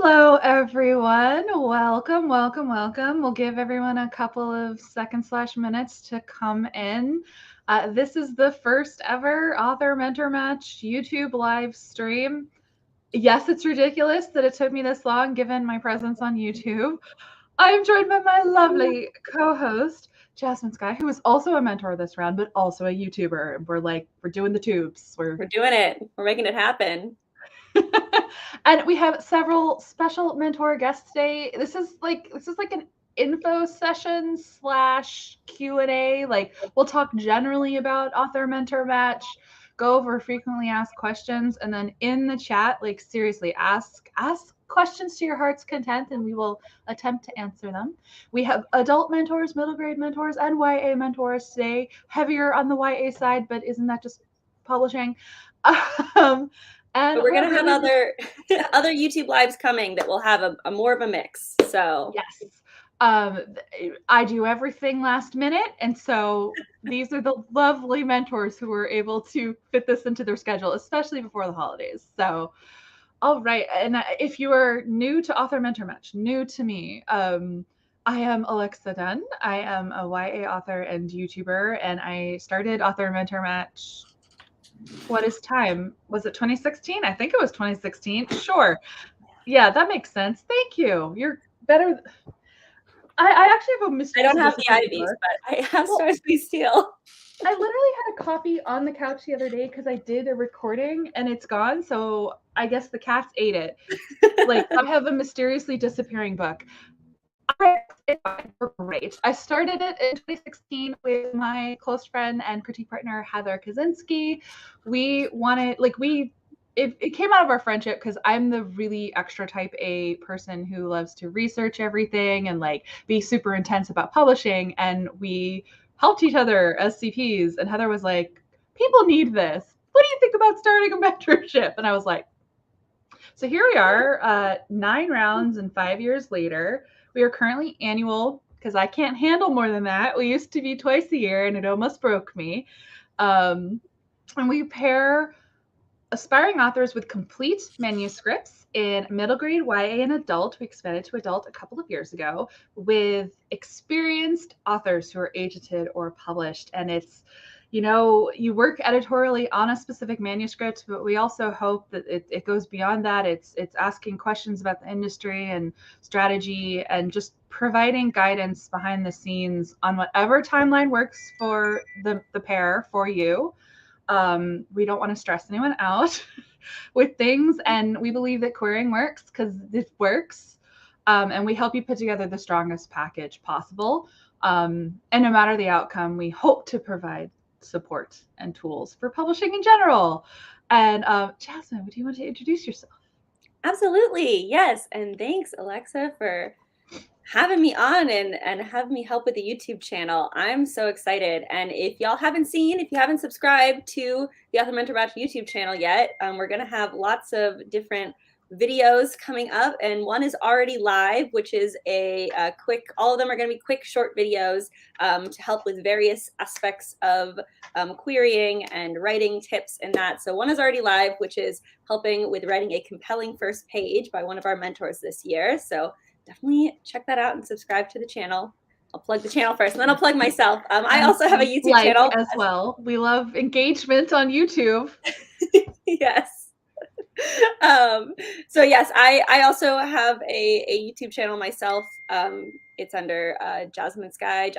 Hello, everyone. Welcome. We'll give everyone a couple of seconds/minutes to come in. This is the first ever Author Mentor Match YouTube live stream. Yes, it's ridiculous that it took me this long given my presence on YouTube. I am joined by my lovely co-host, Jasmine Skye, who is also a mentor this round, but also a YouTuber. We're doing the tubes. We're doing it. We're making it happen. And we have several special mentor guests today. This is like an info session / Q&A. Like, we'll talk generally about Author Mentor Match, go over frequently asked questions, and then in the chat, like, seriously, ask questions to your heart's content, and we will attempt to answer them. We have adult mentors, middle grade mentors, and YA mentors today. Heavier on the YA side, but isn't that just publishing? But we're gonna have other YouTube lives coming that will have a more of a mix. So yes, I do everything last minute, and so these are the lovely mentors who were able to fit this into their schedule, especially before the holidays. So, all right, and if you are new to Author Mentor Match, new to me, I am Alexa Donne. I am a YA author and YouTuber, and I started Author Mentor Match. What is time? Was it 2016? I think it was 2016. Sure. Yeah, that makes sense. Thank you. You're better. I actually have a mystery. I don't have the IVs, but I have Stars We Steal. I literally had a copy on the couch the other day because I did a recording and it's gone. So I guess the cats ate it. Like, I have a mysteriously disappearing book. Great. I started it in 2016 with my close friend and critique partner, Heather Kaczynski. It came out of our friendship because I'm the really extra type A person who loves to research everything and like be super intense about publishing. And we helped each other as CPs. And Heather was like, people need this. What do you think about starting a mentorship? And I was like, so here we are, 9 rounds and 5 years later. We are currently annual because I can't handle more than that. We used to be twice a year and it almost broke me. And we pair aspiring authors with complete manuscripts in middle grade, YA, and adult. We expanded to adult a couple of years ago with experienced authors who are agented or published. And it's, you work editorially on a specific manuscript, but we also hope that it goes beyond that. It's asking questions about the industry and strategy and just providing guidance behind the scenes on whatever timeline works for the pair for you. We don't want to stress anyone out with things, and we believe that querying works because it works, and we help you put together the strongest package possible. And no matter the outcome, we hope to provide support and tools for publishing in general. And Jasmine, would you want to introduce yourself? Absolutely, yes. And thanks, Alexa, for having me on and having me help with the YouTube channel. I'm so excited. And if y'all haven't subscribed to the Author Mentor Match YouTube channel yet, we're gonna have lots of different videos coming up, and one is already live, which is a quick, all of them are going to be quick short videos to help with various aspects of querying and writing tips and that. So one is already live, which is helping with writing a compelling first page by one of our mentors this year. So definitely check that out and subscribe to the channel. I'll plug the channel first, and then I'll plug myself. I also have a YouTube channel as well. We love engagement on YouTube. Yes. So yes, I also have a YouTube channel myself. It's under Jasmine Skye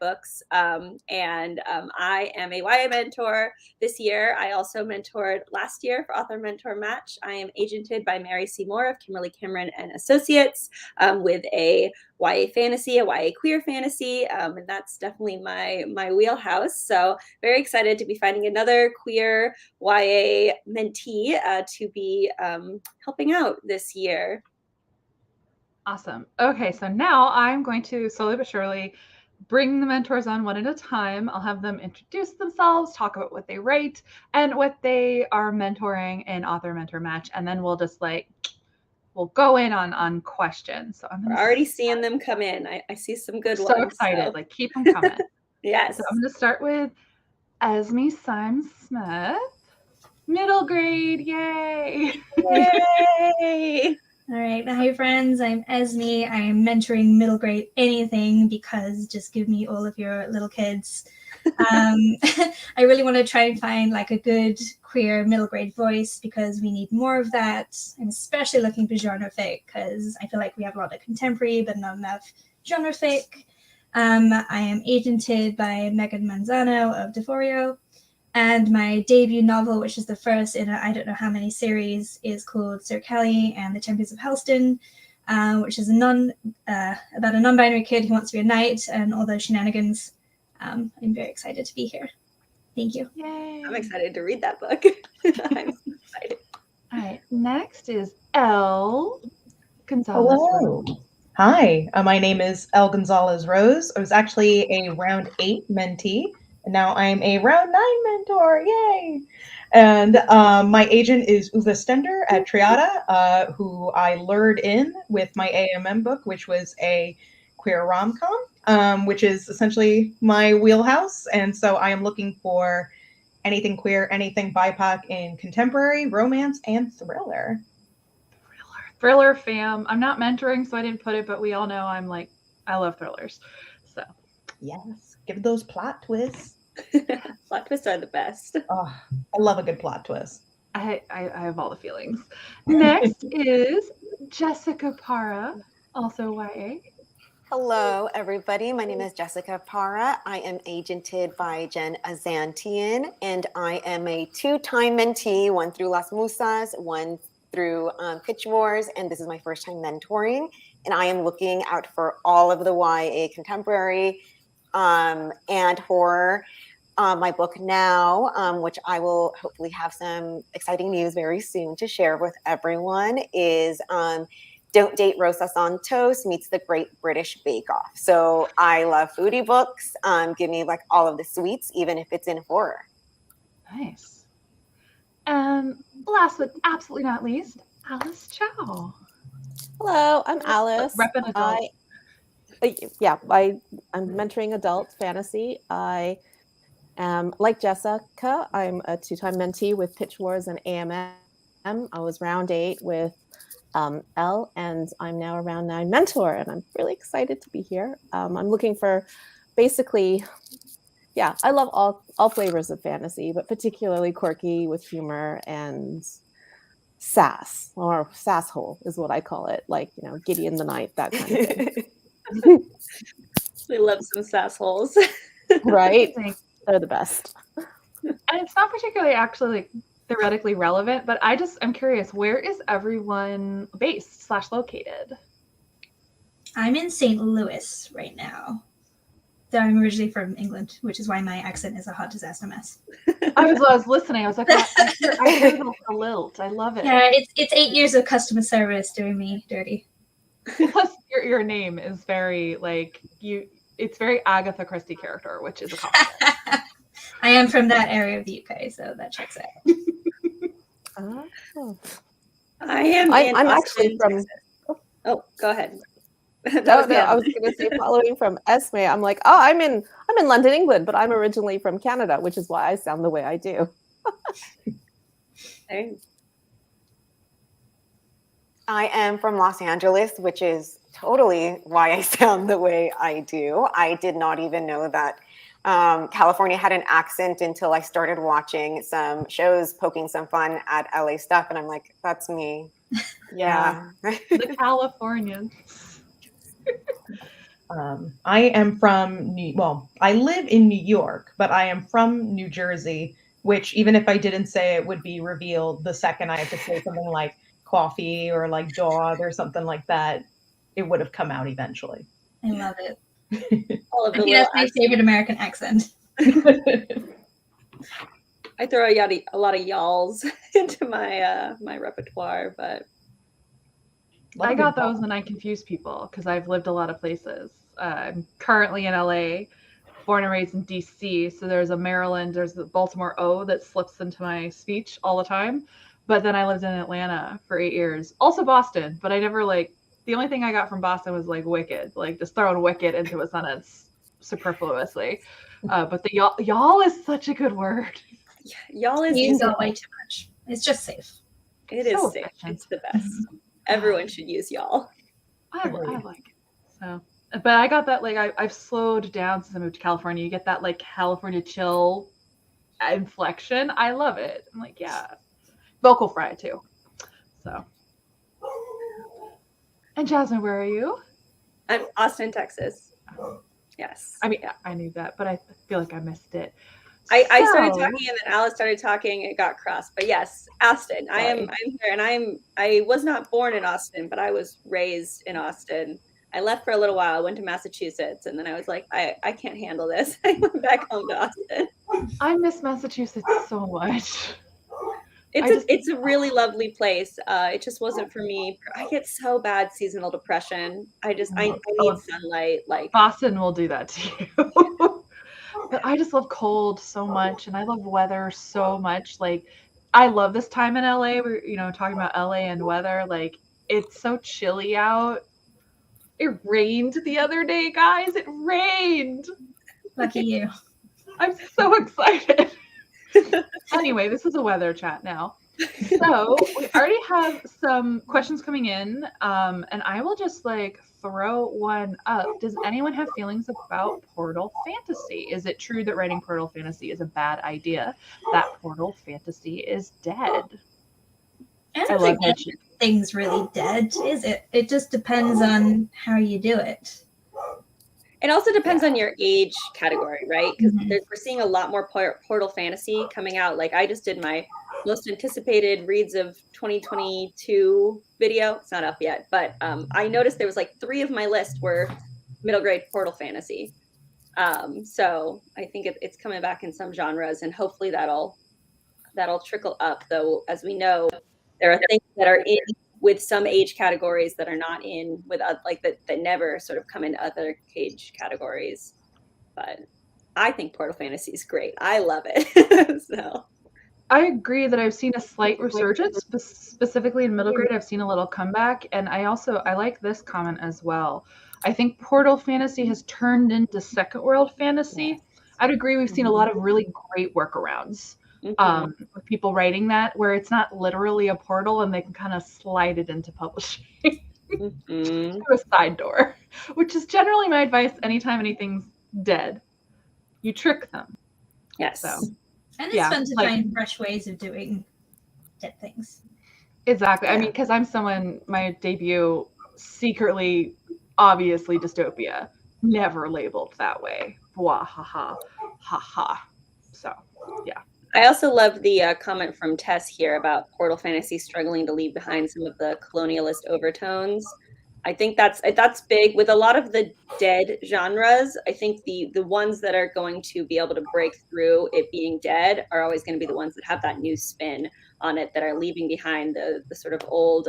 Books. And I am a YA mentor this year. I also mentored last year for Author Mentor Match. I am agented by Mary Seymour of Kimberly Cameron and Associates with a YA fantasy, a YA queer fantasy, and that's definitely my wheelhouse. So very excited to be finding another queer YA mentee to be helping out this year. Awesome. Okay, so now I'm going to slowly but surely bring the mentors on one at a time. I'll have them introduce themselves, talk about what they write and what they are mentoring in Author Mentor Match, and then we'll just we'll go in on questions. So We're already seeing them come in. I see some good ones. So excited, like, keep them coming. Yes. So I'm going to start with Esme Symes-Smith. Middle grade, yay! Yay! All right. Hi, friends. I'm Esme. I'm mentoring middle grade anything because just give me all of your little kids. I really want to try and find like a good queer middle grade voice because we need more of that. I'm especially looking for genre fic because I feel like we have a lot of contemporary but not enough genre fic. I am agented by Megan Manzano of Deforio. And my debut novel, which is the first in I don't know how many series, is called Sir Kelly and the Champions of Helston, which is about a non-binary kid who wants to be a knight and all those shenanigans. I'm very excited to be here. Thank you. Yay. I'm excited to read that book. I'm so excited. All right, next is Elle Gonzalez. Hello. Hi, my name is Elle Gonzalez Rose. I was actually a round 8 mentee, and now I'm a round 9 mentor. Yay! And my agent is Uwe Stender at Triada, who I lured in with my AMM book, which was a queer rom-com, which is essentially my wheelhouse. And so I am looking for anything queer, anything BIPOC in contemporary, romance, and thriller. Thriller fam. I'm not mentoring, so I didn't put it, but we all know I love thrillers. So yes, give those plot twists. Plot twists are the best. Oh, I love a good plot twist. I have all the feelings. Next is Jessica Para, also YA. Hello, everybody. My name is Jessica Para. I am agented by Jen Azantian, and I am a 2-time mentee, one through Las Musas, one through Pitch Wars, and this is my first time mentoring. And I am looking out for all of the YA contemporary and horror. My book now, which I will hopefully have some exciting news very soon to share with everyone, is Don't Date Rosa Santos meets The Great British Bake Off. So I love foodie books. Give me like all of the sweets, even if it's in horror. Nice. And last but absolutely not least, Alice Chow. Hello, I'm Alice. Reppin' adult. I'm mentoring adult fantasy. I am, like Jessica, I'm a 2-time mentee with Pitch Wars and AMM. I was round 8 with Elle, and I'm now a round 9 mentor, and I'm really excited to be here. I'm looking for basically, I love all flavors of fantasy, but particularly quirky with humor and sass, or sasshole is what I call it, like, Gideon the Knight, that kind of thing. We love some sassholes. Right? They're the best. And it's not particularly actually theoretically relevant, but I'm curious, where is everyone based / located? I'm in St. Louis right now. Though I'm originally from England, which is why my accent is a hot disaster mess. I was listening. I was like, I heard a lilt. I love it. Yeah, it's 8 years of customer service doing me dirty. Plus, your name is very it's very Agatha Christie character, which is a compliment. I am from that area of the UK, so that checks out. Oh. I'm actually from. Oh, go ahead. No, I was going to say, following from Esme, I'm like, I'm in London, England, but I'm originally from Canada, which is why I sound the way I do. I am from Los Angeles, which is totally why I sound the way I do. I did not even know that California had an accent until I started watching some shows poking some fun at LA stuff, and I'm like, that's me. Yeah. The Californians. I am from I live in New York, but I am from New Jersey, which even if I didn't say it would be revealed the second I have to say something like coffee or like dog or something like that, it would have come out eventually. I love it. I think that's my favorite American accent. I throw a lot of y'alls into my my repertoire, but I got those and I confuse people because I've lived a lot of places. I'm currently in LA, born and raised in DC. So there's the Baltimore O that slips into my speech all the time. But then I lived in Atlanta for 8 years. Also Boston, but I never the only thing I got from Boston was wicked, just throwing wicked into a sentence superfluously. But the y'all is such a good word. Y'all is used way too much. It's just safe. It is safe. It's the best. Everyone should use y'all. I like it. So, but I got that, like, I've slowed down since I moved to California. You get that, like, California chill inflection. I love it. I'm like, yeah. Vocal fry too. So. And Jasmine, where are you? I'm Austin, Texas. Yes. I mean, I knew that, but I feel like I missed it. I started talking and then Alice started talking. It got crossed, but yes, Austin. Sorry. I'm here, and I was not born in Austin, but I was raised in Austin. I left for a little while. I went to Massachusetts, and then I was like, I can't handle this. I went back home to Austin. I miss Massachusetts so much. It's a really lovely place. It just wasn't for me. I get so bad seasonal depression. I need sunlight. Like Boston will do that to you. But I just love cold so much, and I love weather so much. Like, I love this time in LA. We're, talking about LA and weather. Like, it's so chilly out. It rained the other day, guys. It rained. Lucky you. I'm so excited. Anyway, this is a weather chat now. So we already have some questions coming in, and I will just throw one up. Does anyone have feelings about portal fantasy? Is it true that writing portal fantasy is a bad idea? That portal fantasy is dead. I don't think anything's really dead, is it? It just depends on how you do it. It also depends on your age category, right? Because we're seeing a lot more portal fantasy coming out. Like, I just did my most anticipated reads of 2022 video. It's not up yet, but I noticed there was 3 of my list were middle grade portal fantasy. So I think it's coming back in some genres, and hopefully that'll trickle up. Though, as we know, there are things that are in with some age categories that are not in with that never sort of come into other age categories. But I think portal fantasy is great. I love it. So I agree that I've seen a slight resurgence, specifically in middle grade. I've seen a little comeback, and I like this comment as well. I think portal fantasy has turned into second world fantasy. I'd agree. We've seen a lot of really great workarounds. With people writing that, where it's not literally a portal and they can kind of slide it into publishing through a side door, which is generally my advice anytime anything's dead. You trick them. Yes. So, and it's fun to find fresh ways of doing dead things. Exactly. Yeah. I mean, because I'm someone, my debut, secretly, obviously dystopia, never labeled that way. Blah, ha, ha, ha, ha. So, yeah. I also love the comment from Tess here about portal fantasy struggling to leave behind some of the colonialist overtones. I think that's big with a lot of the dead genres. I think the ones that are going to be able to break through it being dead are always going to be the ones that have that new spin on it, that are leaving behind the sort of old,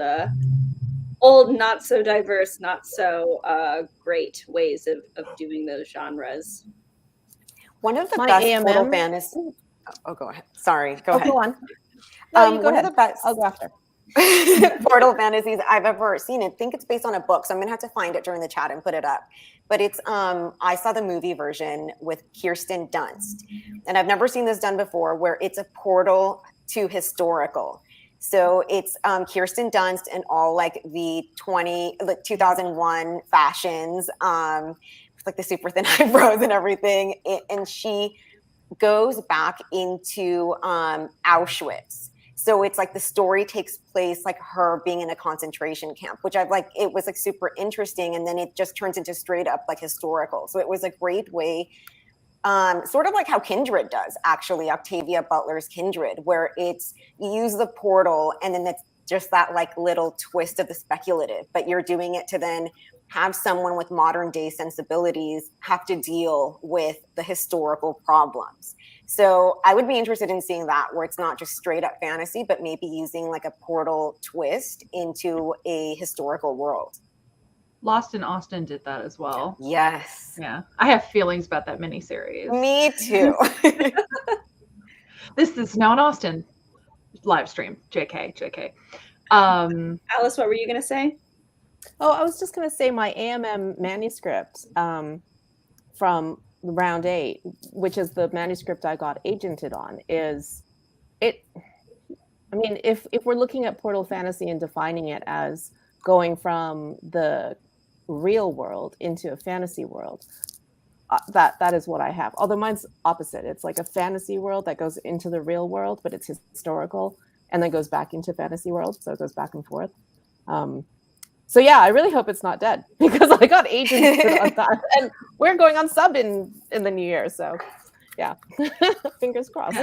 not so diverse, not so great ways of doing those genres. One of the best portal fantasy. Oh, go ahead. Sorry, go ahead. Go on. No, you go ahead. Of the best. I'll go after. Portal fantasies I've ever seen. I think it's based on a book, so I'm gonna have to find it during the chat and put it up. But it's I saw the movie version with Kirsten Dunst, and I've never seen this done before, where it's a portal to historical. So it's Kirsten Dunst and all the 2001 fashions, with the super thin eyebrows and everything, and she goes back into Auschwitz. So it's the story takes place her being in a concentration camp, which it was super interesting. And then it just turns into straight up historical. So it was a great way, sort of like how Kindred does, actually, Octavia Butler's Kindred, where it's you use the portal and then it's just that little twist of the speculative, but you're doing it to then have someone with modern day sensibilities have to deal with the historical problems. So I would be interested in seeing that, where it's not just straight up fantasy, but maybe using a portal twist into a historical world. Lost in Austin did that as well. Yes. Yeah. I have feelings about that miniseries. Me too. This is now in Austin. Live stream. JK. Alice, what were you going to say? Oh, I was just going to say my AMM manuscript from round 8, which is the manuscript I got agented on, is it. I mean, if we're looking at portal fantasy and defining it as going from the real world into a fantasy world. That is what I have. Although mine's opposite. It's like a fantasy world that goes into the real world, but it's historical, and then goes back into fantasy world. So it goes back and forth. So yeah, I really hope it's not dead, because I got agents on that, and we're going on sub in the new year. So yeah, fingers crossed.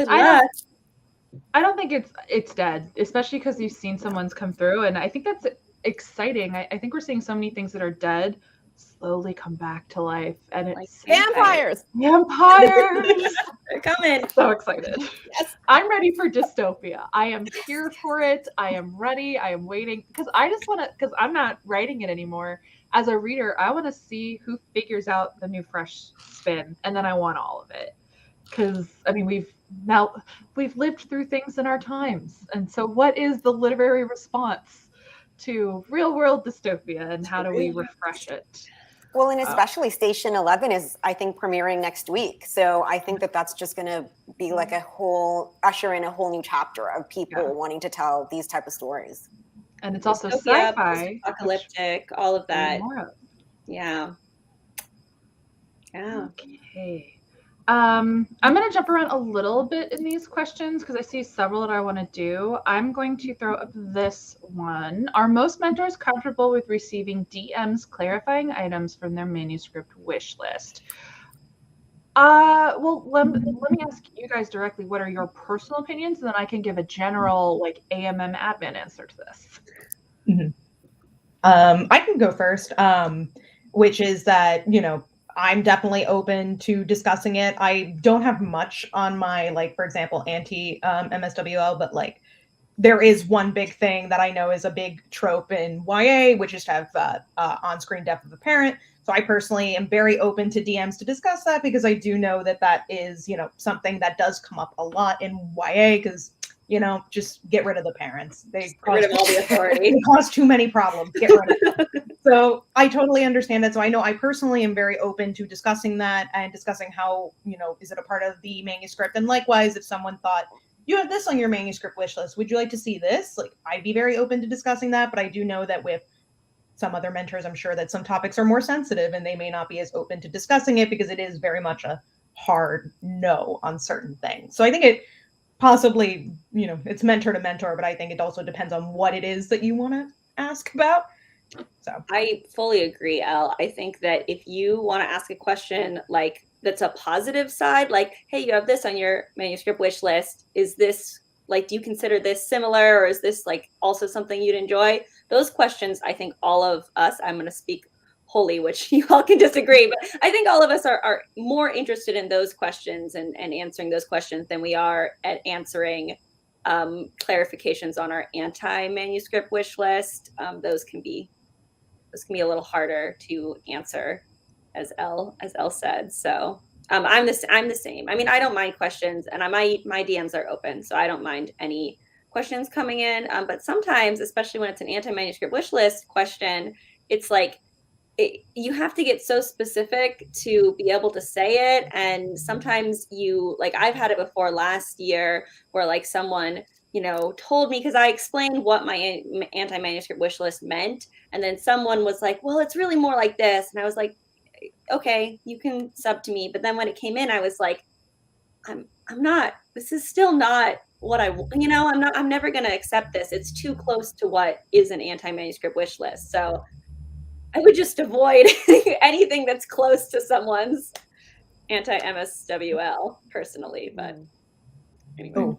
I don't think it's dead, especially because you've seen someone's come through, and I think that's exciting. I think we're seeing so many things that are dead slowly come back to life, and it's Like vampires. Vampires! They're coming. So excited. Yes. I'm ready for dystopia. I am here for it. I am ready. I am waiting, because I just want to, because I'm not writing it anymore. As a reader, I want to see who figures out the new fresh spin, and then I want all of it. Because I mean, we've lived through things in our times, and so what is the literary response to real world dystopia, and how do we refresh it? Well, and especially Station 11 is, I think, premiering next week. So I think that that's just going to be like usher in a whole new chapter of people wanting to tell these type of stories. And it's also Dystopia, sci-fi, apocalyptic, all of that. More. Yeah. Okay. I'm going to jump around a little bit in these questions because I see several that I want to do. I'm going to throw up this one. Are most mentors comfortable with receiving DMs clarifying items from their manuscript wish list? Well, let me ask you guys directly, what are your personal opinions? And then I can give a general like AMM admin answer to this. Mm-hmm. I can go first, which is that, I'm definitely open to discussing it. I don't have much on my, like, for example, anti-MSWL, but like there is one big thing that I know is a big trope in YA, which is to have on-screen death of a parent. So I personally am very open to DMs to discuss that, because I do know that that is, something that does come up a lot in YA, because just get rid of the parents. They get rid of all the authority. They cause too many problems. Get rid of them. So I totally understand it. So I know I personally am very open to discussing that and discussing how, is it a part of the manuscript? And likewise, if someone thought, you have this on your manuscript wish list, would you like to see this? Like, I'd be very open to discussing that. But I do know that with some other mentors, I'm sure that some topics are more sensitive and they may not be as open to discussing it, because it is very much a hard no on certain things. So I think it possibly, it's mentor to mentor, but I think it also depends on what it is that you want to ask about. So I fully agree, Elle. I think that if you want to ask a question like that's a positive side, like, hey, you have this on your manuscript wish list. Is this like, do you consider this similar, or is this like also something you'd enjoy? Those questions, I think all of us, I'm going to speak wholly, which you all can disagree, but I think all of us are more interested in those questions and answering those questions than we are at answering clarifications on our anti-manuscript wish list. Those can be a little harder to answer, as Elle said. So I'm the same. I mean, I don't mind questions, and my DMs are open, so I don't mind any questions coming in. But sometimes, especially when it's an anti-manuscript wish list question, it's like you have to get so specific to be able to say it. And sometimes I've had it before last year where like someone, told me, because I explained what my anti-manuscript wish list meant. And then someone was like, well, it's really more like this. And I was like, okay, you can sub to me. But then when it came in, I was like, I'm not, this is still not what I'm never going to accept this. It's too close to what is an anti-manuscript wish list. So I would just avoid anything that's close to someone's anti-MSWL personally, but anyway.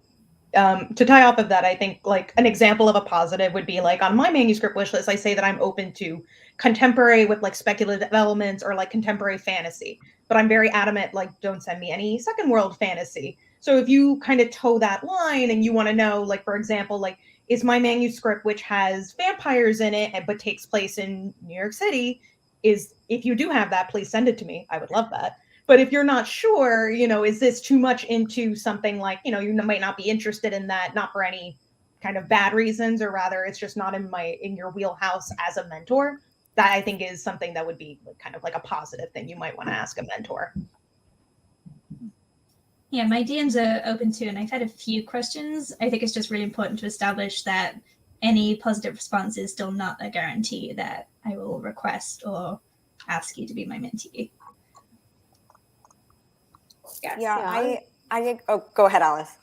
To tie off of that, I think like an example of a positive would be like on my manuscript wish list, I say that I'm open to contemporary with like speculative elements or like contemporary fantasy, but I'm very adamant, like, don't send me any second world fantasy. So if you kind of toe that line and you want to know, like, for example, like, is my manuscript, which has vampires in it, but takes place in New York City, if you do have that, please send it to me. I would love that. But if you're not sure, is this too much into something like, you might not be interested in that, not for any kind of bad reasons, or rather it's just not in your wheelhouse as a mentor, that I think is something that would be kind of like a positive thing you might want to ask a mentor. Yeah, my DMs are open too, and I've had a few questions. I think it's just really important to establish that any positive response is still not a guarantee that I will request or ask you to be my mentee. Yes. Yeah, I oh, go ahead, Alice.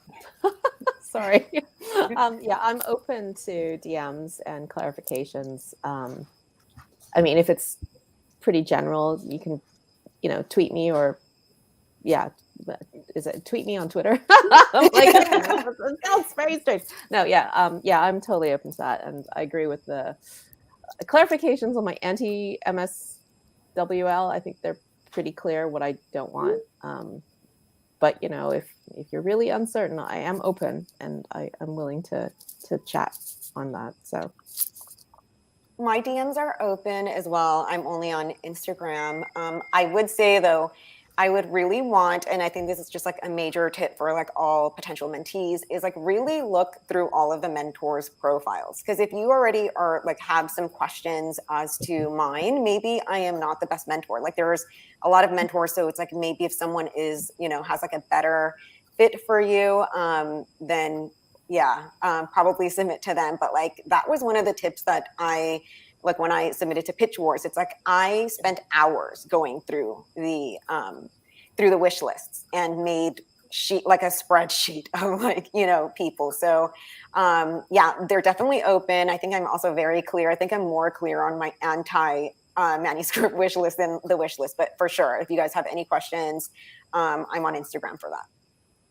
Sorry. Yeah, I'm open to DMs and clarifications. I mean, if it's pretty general, you can, tweet me or, yeah, is it tweet me on Twitter? I'm like, it sounds very strange. No, yeah, yeah, I'm totally open to that, and I agree with the clarifications on my anti-MSWL. I think they're pretty clear what I don't want. But if you're really uncertain, I am open and I'm willing to chat on that. So My DMs are open as well. I'm only on Instagram. I would say though, I would really want, and I think this is just like a major tip for like all potential mentees, is like really look through all of the mentors' profiles. Because if you already are like have some questions as to mine, maybe I am not the best mentor. Like there's a lot of mentors, so it's like maybe if someone is, has like a better fit for you, then yeah, probably submit to them. But like that was one of the tips that like when I submitted to Pitch Wars, it's like I spent hours going through the wish lists and made like a spreadsheet of like, people. So yeah, they're definitely open. I think I'm also very clear. I think I'm more clear on my manuscript wish list than the wish list, but for sure, if you guys have any questions, I'm on Instagram for that.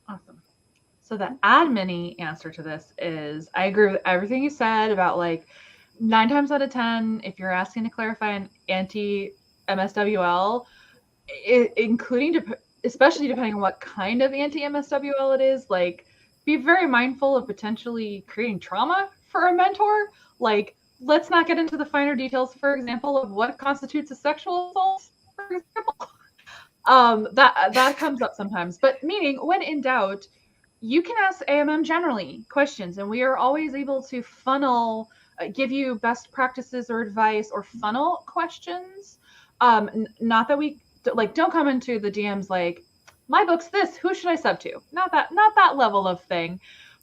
Awesome. So the admin answer to this is I agree with everything you said about like 9 times out of 10, if you're asking to clarify an anti-MSWL, especially depending on what kind of anti-MSWL it is, like be very mindful of potentially creating trauma for a mentor. Like, let's not get into the finer details, for example, of what constitutes a sexual assault, for example. That comes up sometimes. But meaning, when in doubt, you can ask AMM generally questions, and we are always able to give you best practices or advice or funnel questions. Not that we don't come into the DMs like, my book's this, who should I sub to? Not that level of thing.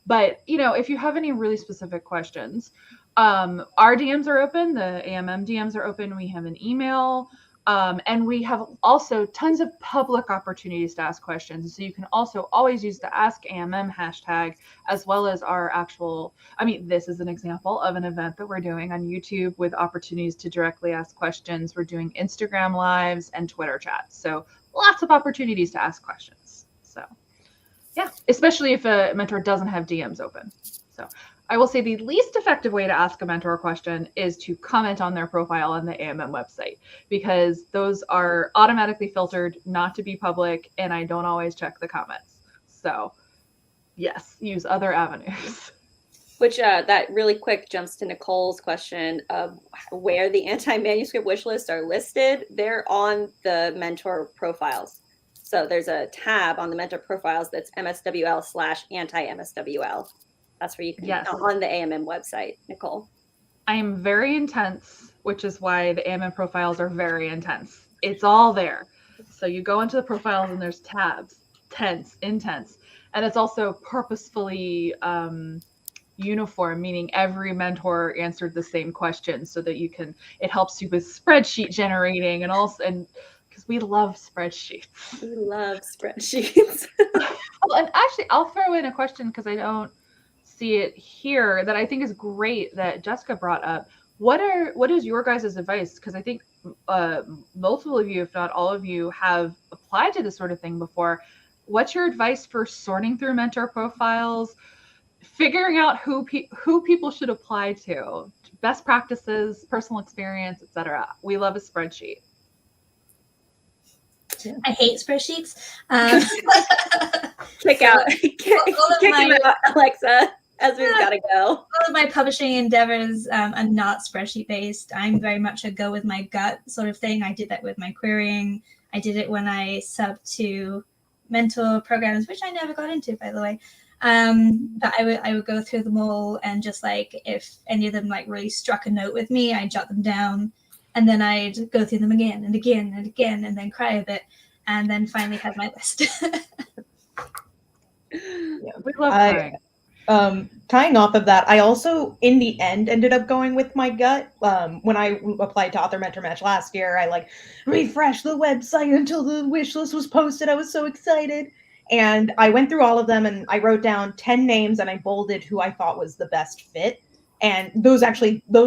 But if you have any really specific questions, our DMs are open. The AMM DMs are open. We have an email. And we have also tons of public opportunities to ask questions. So you can also always use the Ask AMM hashtag, as well as our actual, this is an example of an event that we're doing on YouTube with opportunities to directly ask questions. We're doing Instagram lives and Twitter chats. So lots of opportunities to ask questions. So yeah, especially if a mentor doesn't have DMs open. So I will say the least effective way to ask a mentor a question is to comment on their profile on the AMM website, because those are automatically filtered not to be public, and I don't always check the comments. So yes, use other avenues. Which that really quick jumps to Nicole's question of where the anti-manuscript wish lists are listed. They're on the mentor profiles. So there's a tab on the mentor profiles that's MSWL/anti-MSWL. That's where you can, on the AMM website, Nicole. I am very intense, which is why the AMM profiles are very intense. It's all there. So you go into the profiles and there's tabs, tense, intense. And it's also purposefully uniform, meaning every mentor answered the same question so that it helps you with spreadsheet generating and because we love spreadsheets. We love spreadsheets. Well, and actually, I'll throw in a question because I don't see it here that I think is great that Jessica brought up. What is your guys' advice? Because I think multiple of you, if not all of you, have applied to this sort of thing before. What's your advice for sorting through mentor profiles, figuring out who people should apply to, best practices, personal experience, etc.? We love a spreadsheet. I hate spreadsheets. Kick him out, Alexa. Esme's got to go. All of my publishing endeavors are not spreadsheet based. I'm very much a go with my gut sort of thing. I did that with my querying. I did it when I subbed to mentor programs, which I never got into, by the way. But I would go through them all, and just like if any of them like really struck a note with me, I'd jot them down, and then I'd go through them again and again and again, and then cry a bit, and then finally have my list. Yeah, we love crying. Tying off of that, I also, in the end, ended up going with my gut. When I applied to Author Mentor Match last year, I like refreshed the website until the wish list was posted. I was so excited. And I went through all of them and I wrote down 10 names and I bolded who I thought was the best fit. And those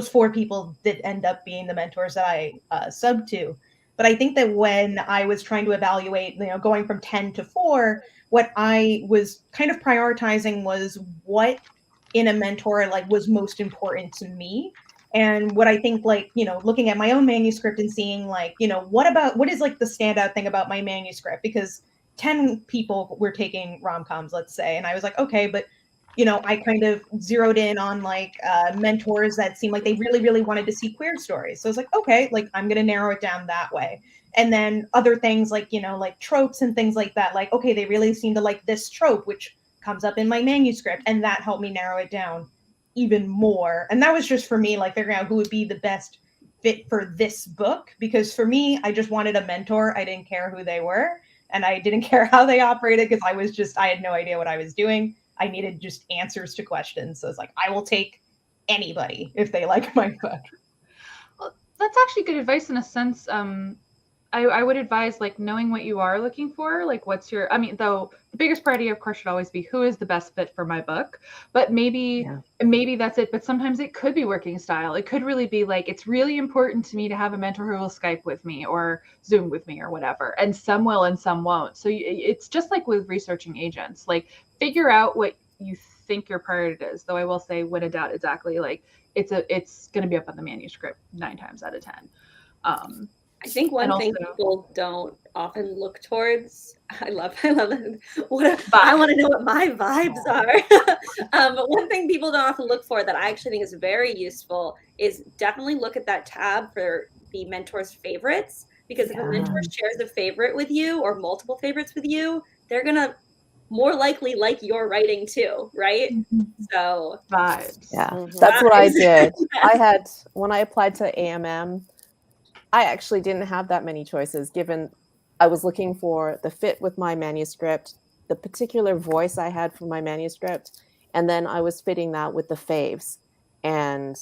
4 people did end up being the mentors that I subbed to. But I think that when I was trying to evaluate, going from 10 to 4, what I was kind of prioritizing was what in a mentor like was most important to me. And what I think, like, looking at my own manuscript and seeing like, what is like the standout thing about my manuscript? Because 10 people were taking rom-coms, let's say. And I was like, okay, but I kind of zeroed in on like mentors that seemed like they really, really wanted to see queer stories. So I was like, okay, like I'm going to narrow it down that way. And then other things like, like tropes and things like that, like, okay, they really seem to like this trope, which comes up in my manuscript. And that helped me narrow it down even more. And that was just for me, like figuring out who would be the best fit for this book. Because for me, I just wanted a mentor. I didn't care who they were. And I didn't care how they operated because I had no idea what I was doing. I needed just answers to questions. So it's like, I will take anybody if they like my book. Well, that's actually good advice in a sense. I would advise like knowing what you are looking for, like though the biggest priority of course should always be who is the best fit for my book, but maybe that's it. But sometimes it could be working style. It could really be like, it's really important to me to have a mentor who will Skype with me or Zoom with me or whatever. And some will and some won't. So it's just like with researching agents, like figure out what you think your priority is. Though I will say, when in doubt, exactly, like it's going to be up on the manuscript 9 times out of 10. I think one thing people don't often look towards, I love it. I want to know what my vibes are. But one thing people don't often look for that I actually think is very useful is definitely look at that tab for the mentor's favorites. Because if a mentor shares a favorite with you or multiple favorites with you, they're going to more likely like your writing too, right? So vibes. Yeah, that's what I did. When I applied to AMM, I actually didn't have that many choices, given I was looking for the fit with my manuscript, the particular voice I had for my manuscript, and then I was fitting that with the faves and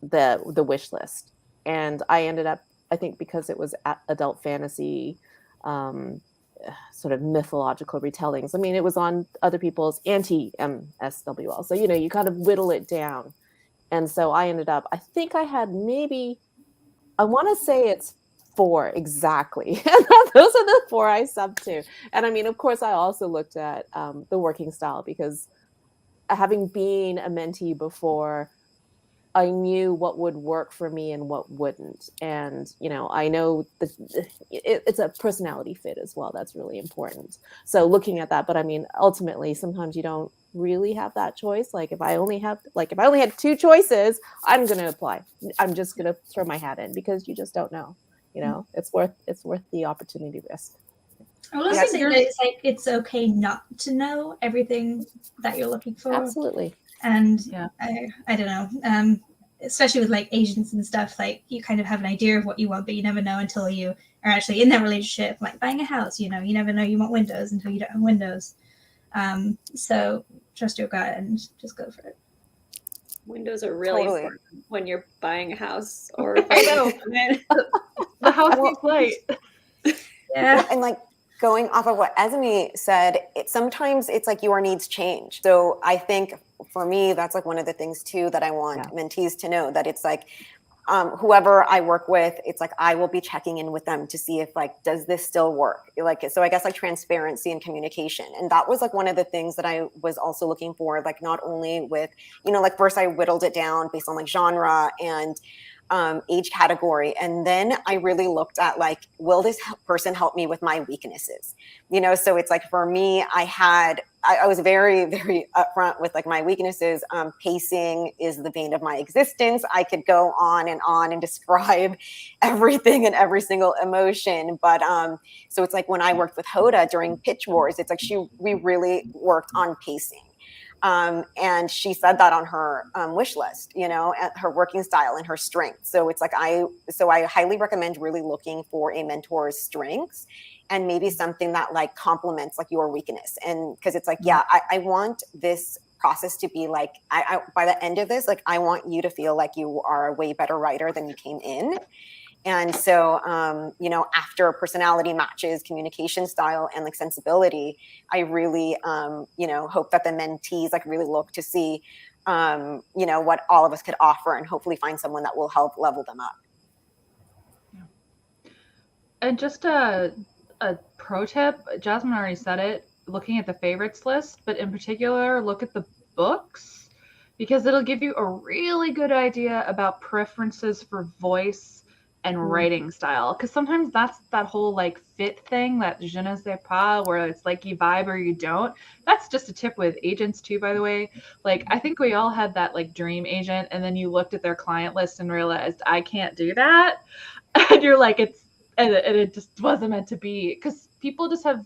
the wish list. And I ended up, I think because it was adult fantasy, sort of mythological retellings. I mean, it was on other people's anti-MSWL. So, you kind of whittle it down. And so I ended up, I think I had maybe, I want to say it's 4 exactly. Those are the 4 I subbed to. And I mean, of course, I also looked at the working style, because having been a mentee before, I knew what would work for me and what wouldn't. And, I know that it's a personality fit as well. That's really important. So looking at that, but I mean, ultimately, sometimes you don't really have that choice. Like if I only had 2 choices, I'm going to apply. I'm just going to throw my hat in, because you just don't know, it's worth the opportunity risk. I will also say that it's okay not to know everything that you're looking for. Absolutely. And I don't know, especially with like agents and stuff, like you kind of have an idea of what you want, but you never know until you are actually in that relationship. Like buying a house, you never know you want windows until you don't have windows. So trust your gut and just go for it. Windows are really important when you're buying a house or I know. The house needs light. Yeah. And like going off of what Esme said, sometimes it's like your needs change. So I think for me, that's like one of the things too that I want mentees to know, that it's like whoever I work with, it's like I will be checking in with them to see if like, does this still work? Like, so I guess like transparency and communication. And that was like one of the things that I was also looking for, like not only with, like first I whittled it down based on like genre and age category. And then I really looked at like, will this person help me with my weaknesses? So it's like, for me, I was very, very upfront with like my weaknesses. Pacing is the bane of my existence. I could go on and describe everything and every single emotion. But so it's like when I worked with Hoda during Pitch Wars, it's like we really worked on pacing. And she said that on her wish list, her working style and her strengths. So it's like I highly recommend really looking for a mentor's strengths and maybe something that like complements like your weakness. And because it's like, I want this process to be like, I by the end of this, like, I want you to feel like you are a way better writer than you came in. And so, you know, after personality matches, communication style, and like sensibility, I really, you know, hope that the mentees like really look to see, you know, what all of us could offer, and hopefully find someone that will help level them up. And just a pro tip, Jasmine already said it, looking at the favorites list, but in particular, look at the books, because it'll give you a really good idea about preferences for voice and writing style. Because sometimes that's that whole like fit thing, that je ne sais pas, where it's like you vibe or you don't. That's just a tip with agents too, by the way. Like, I think we all had that like dream agent, and then you looked at their client list and realized, I can't do that. And you're like, and it just wasn't meant to be, because people just have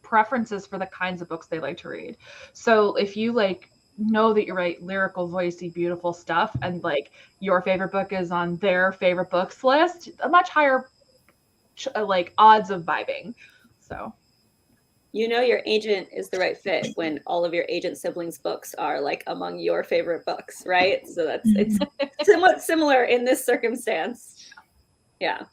preferences for the kinds of books they like to read. So if you like know that you write lyrical, voicey, beautiful stuff, and like your favorite book is on their favorite books list, a much higher like odds of vibing. So You know your agent is the right fit when all of your agent siblings' books are like among your favorite books, right? So that's it's somewhat similar in this circumstance. Yeah.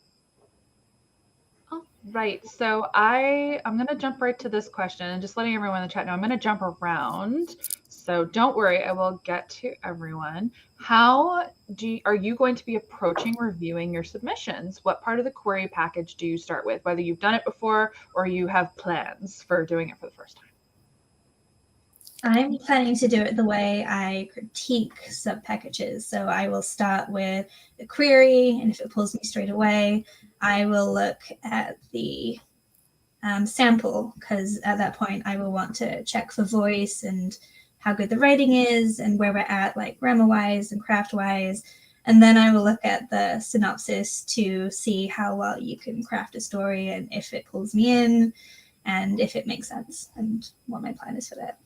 Right. So I'm going to jump right to this question, and just letting everyone in the chat know I'm going to jump around. So don't worry, I will get to everyone. How are you going to be approaching reviewing your submissions? What part of the query package do you start with, whether you've done it before or you have plans for doing it for the first time? I'm planning to do it the way I critique sub-packages. So I will start with the query, and if it pulls me straight away, I will look at the sample, because at that point I will want to check for voice and how good the writing is and where we're at, like grammar-wise and craft-wise. And then I will look at the synopsis to see how well you can craft a story, and if it pulls me in and if it makes sense, and what my plan is for that.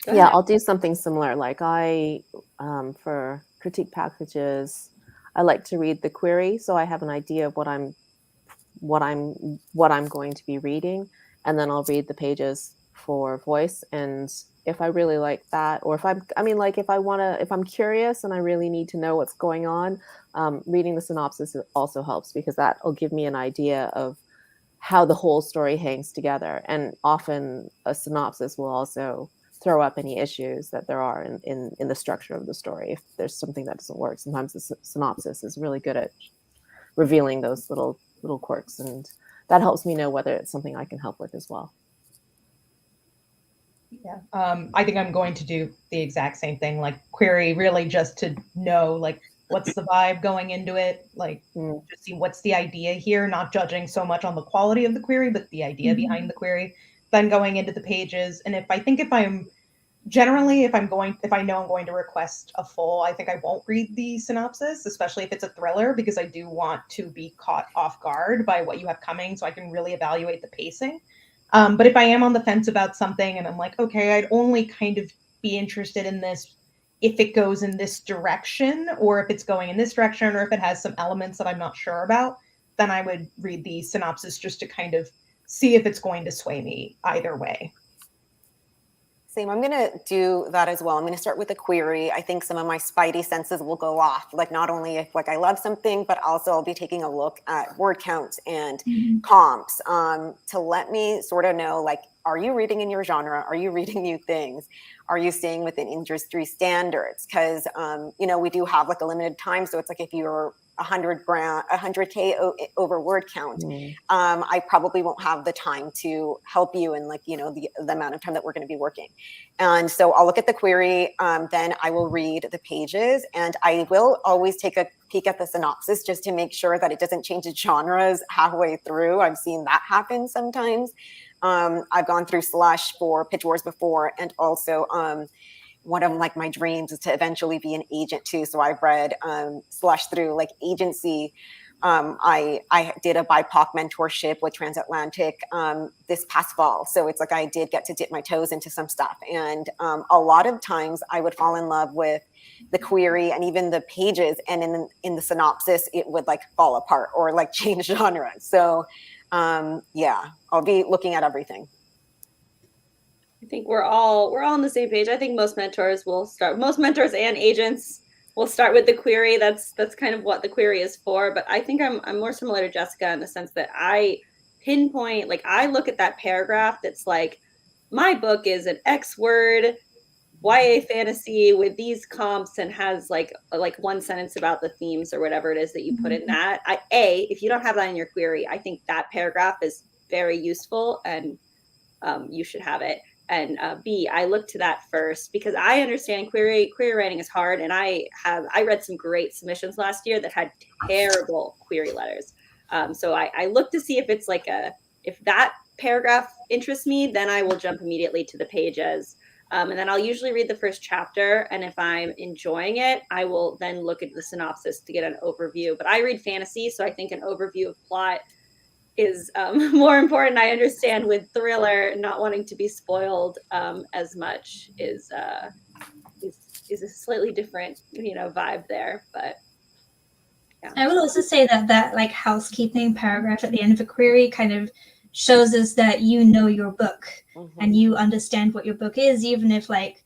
Yeah, I'll do something similar. Like for critique packages, I like to read the query, so I have an idea of what I'm going to be reading, and then I'll read the pages for voice. And if I really like that, or if I'm curious and I really need to know what's going on, reading the synopsis also helps, because that will give me an idea of how the whole story hangs together. And often a synopsis will also throw up any issues that there are in the structure of the story. If there's something that doesn't work, sometimes the synopsis is really good at revealing those little quirks, and that helps me know whether it's something I can help with as well. Yeah, I think I'm going to do the exact same thing, like query really just to know like what's the vibe going into it, like to see what's the idea here, not judging so much on the quality of the query, but the idea behind the query. Then going into the pages, and if I know I'm going to request a full, I think I won't read the synopsis, especially if it's a thriller, because I do want to be caught off guard by what you have coming, so I can really evaluate the pacing. But if I am on the fence about something and I'm like, okay, I'd only kind of be interested in this if it goes in this direction, or if it's going in this direction, or if it has some elements that I'm not sure about, then I would read the synopsis just to kind of see if it's going to sway me either way. Same. I'm going to do that as well. I'm going to start with a query. I think some of my spidey senses will go off, like not only if like I love something, but also I'll be taking a look at word counts and comps to let me sort of know, like, are you reading in your genre? Are you reading new things? Are you staying within industry standards? Because, you know, we do have like a limited time. So it's like if you're 100K over word count, I probably won't have the time to help you in like, you know, the amount of time that we're going to be working. And so I'll look at the query, then I will read the pages, and I will always take a peek at the synopsis just to make sure that it doesn't change its genres halfway through. I've seen that happen sometimes. I've gone through Slush for Pitch Wars before, and also one of like my dreams is to eventually be an agent too. So I've read Slush through like agency. I did a BIPOC mentorship with Transatlantic this past fall. So it's like I did get to dip my toes into some stuff. And a lot of times I would fall in love with the query and even the pages, and in the synopsis, it would like fall apart or like change genre. So yeah, I'll be looking at everything. I think we're all on the same page. I think most mentors and agents will start with the query. That's kind of what the query is for. But I think I'm more similar to Jessica in the sense that I pinpoint, like I look at that paragraph that's like, my book is an X word YA fantasy with these comps and has like one sentence about the themes or whatever it is that you put in that. If you don't have that in your query, I think that paragraph is very useful and you should have it. And B, I look to that first because I understand query writing is hard, and I read some great submissions last year that had terrible query letters. So I look to see if it's like if that paragraph interests me, then I will jump immediately to the pages. And then I'll usually read the first chapter, and if I'm enjoying it, I will then look at the synopsis to get an overview. But I read fantasy, so I think an overview of plot is more important. I understand with thriller, not wanting to be spoiled as much is a slightly different, vibe there. But yeah. I will also say that like housekeeping paragraph at the end of a query kind of shows us that you know your book and you understand what your book is, even if like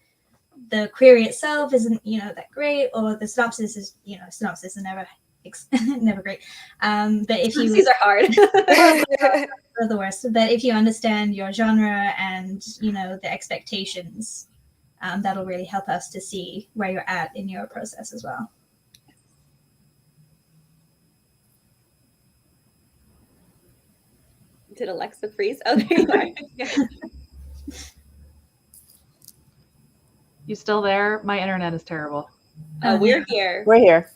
the query itself isn't that great, or the synopsis is synopsis are never never great. But if these are hard. For the worst. But if you understand your genre and the expectations, that'll really help us to see where you're at in your process as well. Did Alexa freeze? Oh, there you are. Yeah. You still there? My internet is terrible. We're here. We're here.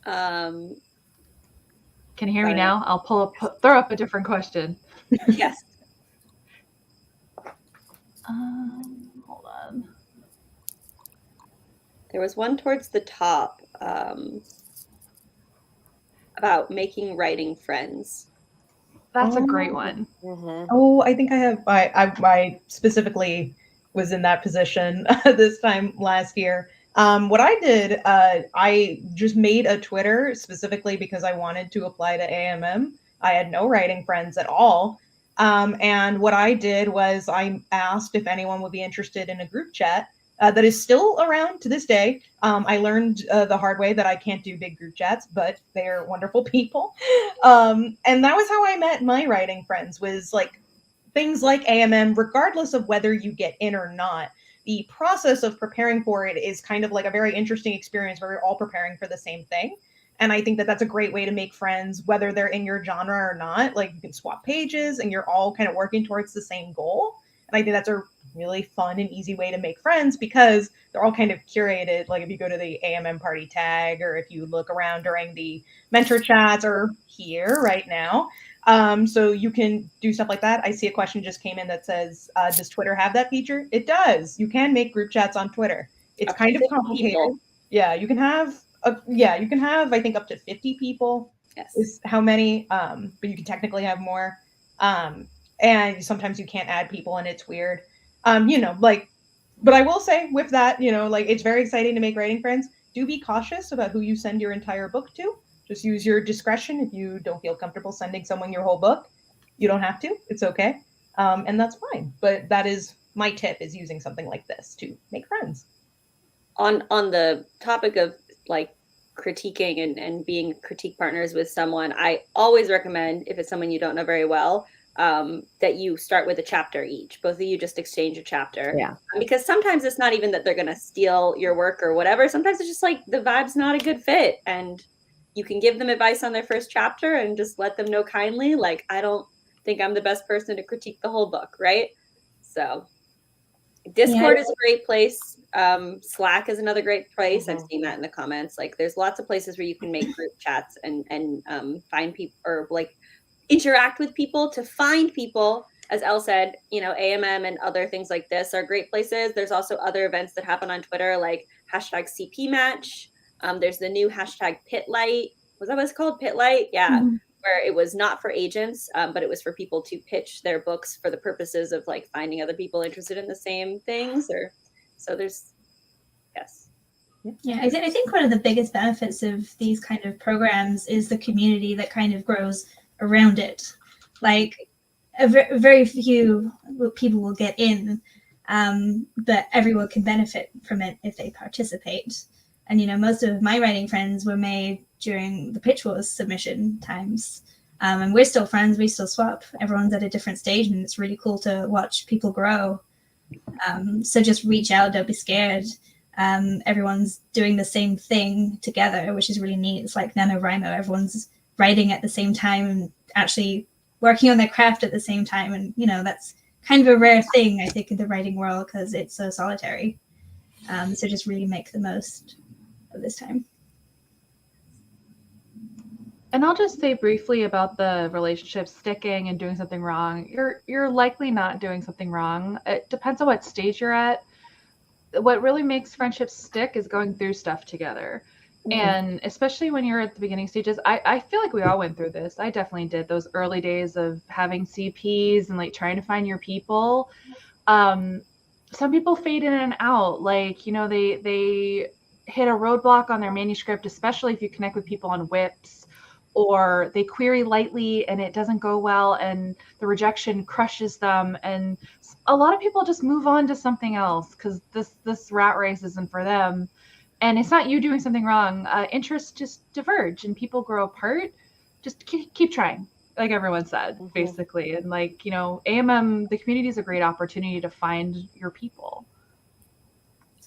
Can you hear me now? I'll throw up a different question. Yes. Hold on. There was one towards the top about making writing friends. That's a great one. Oh, I think I have. I specifically was in that position this time last year. What I did, I just made a Twitter specifically because I wanted to apply to AMM. I had no writing friends at all. And what I did was I asked if anyone would be interested in a group chat that is still around to this day. I learned the hard way that I can't do big group chats, but they're wonderful people. And that was how I met my writing friends, was like things like AMM, regardless of whether you get in or not. The process of preparing for it is kind of like a very interesting experience where we're all preparing for the same thing. And I think that that's a great way to make friends, whether they're in your genre or not. Like you can swap pages and you're all kind of working towards the same goal. And I think that's a really fun and easy way to make friends because they're all kind of curated. Like if you go to the AMM party tag, or if you look around during the mentor chats, or here right now. So you can do stuff like that. I see a question just came in that says, does Twitter have that feature? It does. You can make group chats on Twitter. It's kind of complicated. People. Yeah, you can have, I think up to 50 people. Yes. Is how many, but you can technically have more. And sometimes you can't add people and it's weird. But I will say with that, it's very exciting to make writing friends. Do be cautious about who you send your entire book to. Just use your discretion. If you don't feel comfortable sending someone your whole book, you don't have to. It's okay. And that's fine. But that is my tip, is using something like this to make friends. On the topic of like critiquing and being critique partners with someone, I always recommend, if it's someone you don't know very well, that you start with a chapter each. Both of you just exchange a chapter. Yeah. Because sometimes it's not even that they're going to steal your work or whatever. Sometimes it's just like the vibe's not a good fit. And you can give them advice on their first chapter and just let them know kindly, like, I don't think I'm the best person to critique the whole book, right? So Discord is a great place. Slack is another great place. I've seen that in the comments. Like there's lots of places where you can make group chats and find people, or like interact with people to find people. As Elle said, AMM and other things like this are great places. There's also other events that happen on Twitter, like #CP match. There's the new #Pitlight. Was that what it's called? Pitlight? Yeah. Where it was not for agents, but it was for people to pitch their books for the purposes of like finding other people interested in the same things. So there's, yes. Yeah, I think one of the biggest benefits of these kind of programs is the community that kind of grows around it. Like, very few people will get in, but everyone can benefit from it if they participate. And, you know, most of my writing friends were made during the Pitch Wars submission times. And we're still friends, we still swap. Everyone's at a different stage, and it's really cool to watch people grow. So just reach out, don't be scared. Everyone's doing the same thing together, which is really neat. It's like NaNoWriMo. Everyone's writing at the same time and actually working on their craft at the same time. And, you know, that's kind of a rare thing, I think, in the writing world because it's so solitary. So just really make the most of this time. And I'll just say briefly about the relationship sticking and doing something wrong. You're likely not doing something wrong. It depends on what stage you're at. What really makes friendships stick is going through stuff together. And especially when you're at the beginning stages, I feel like we all went through this. I definitely did those early days of having CPs and like trying to find your people. Some people fade in and out. Like, you know, they hit a roadblock on their manuscript, especially if you connect with people on whips, or they query lightly and it doesn't go well and the rejection crushes them. And a lot of people just move on to something else because this rat race isn't for them. And it's not you doing something wrong. Interests just diverge and people grow apart. Just keep trying, like everyone said, basically. And like, you know, AMM, the community is a great opportunity to find your people.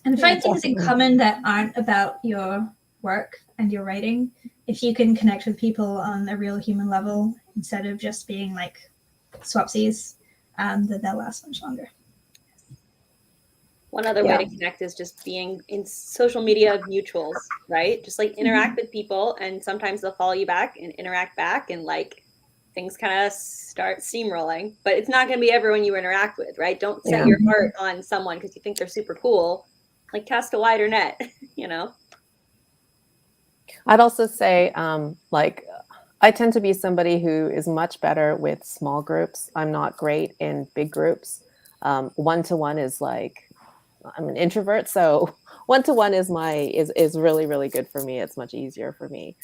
And find things in common that aren't about your work and your writing. If you can connect with people on a real human level instead of just being like swapsies, then they'll last much longer. One other way to connect is just being in social media mutuals, right? Just like interact with people, and sometimes they'll follow you back and interact back, and like things kind of start steamrolling. But it's not going to be everyone you interact with, right? Don't set your heart on someone because you think they're super cool. Like cast a wider net, you know? I'd also say, like, I tend to be somebody who is much better with small groups. I'm not great in big groups. One-to-one is like, I'm an introvert, so one-to-one is really, really good for me. It's much easier for me.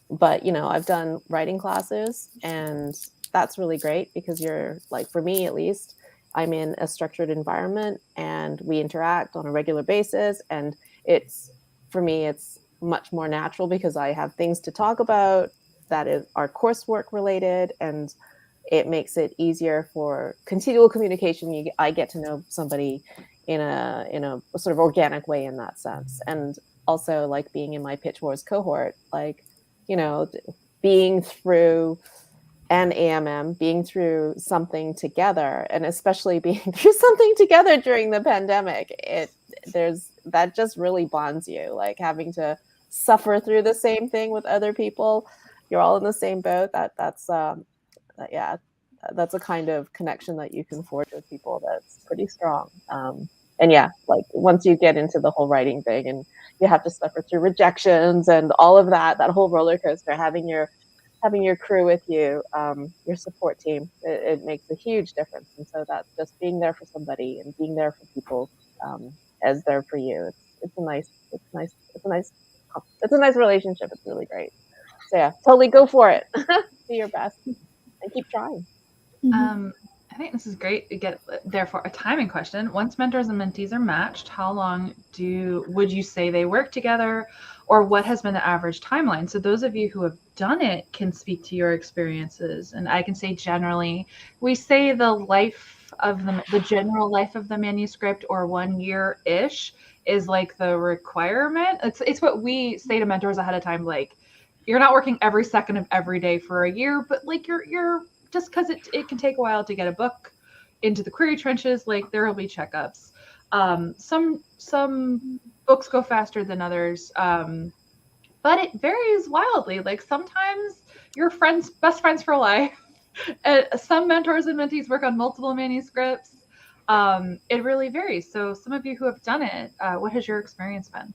But, you know, I've done writing classes, and that's really great because you're like, for me at least, I'm in a structured environment and we interact on a regular basis. And for me, it's much more natural because I have things to talk about that are coursework related, and it makes it easier for continual communication. I get to know somebody in a sort of organic way in that sense. And also like being in my Pitch Wars cohort, like, you know, being through an AMM, being through something together, and especially being through something together during the pandemic, that just really bonds you, like having to suffer through the same thing with other people. You're all in the same boat. That's a kind of connection that you can forge with people that's pretty strong. And yeah, like once you get into the whole writing thing and you have to suffer through rejections and all of that whole roller coaster, having your crew with you, your support team, it makes a huge difference. And so that's just being there for somebody and being there for people as there for you. It's a nice relationship. It's really great. So yeah, totally go for it. Do your best and keep trying. I think this is great to get therefore a timing question. Once mentors and mentees are matched, how long would you say they work together, or what has been the average timeline? So those of you who have done it can speak to your experiences, and I can say generally, we say the general life of the manuscript, or 1 year ish, is like the requirement. It's what we say to mentors ahead of time. Like, you're not working every second of every day for a year, but like you're just because it can take a while to get a book into the query trenches, like there will be checkups. Some books go faster than others, but it varies wildly. Like sometimes you're best friends for life. Some mentors and mentees work on multiple manuscripts. It really varies. So some of you who have done it, what has your experience been?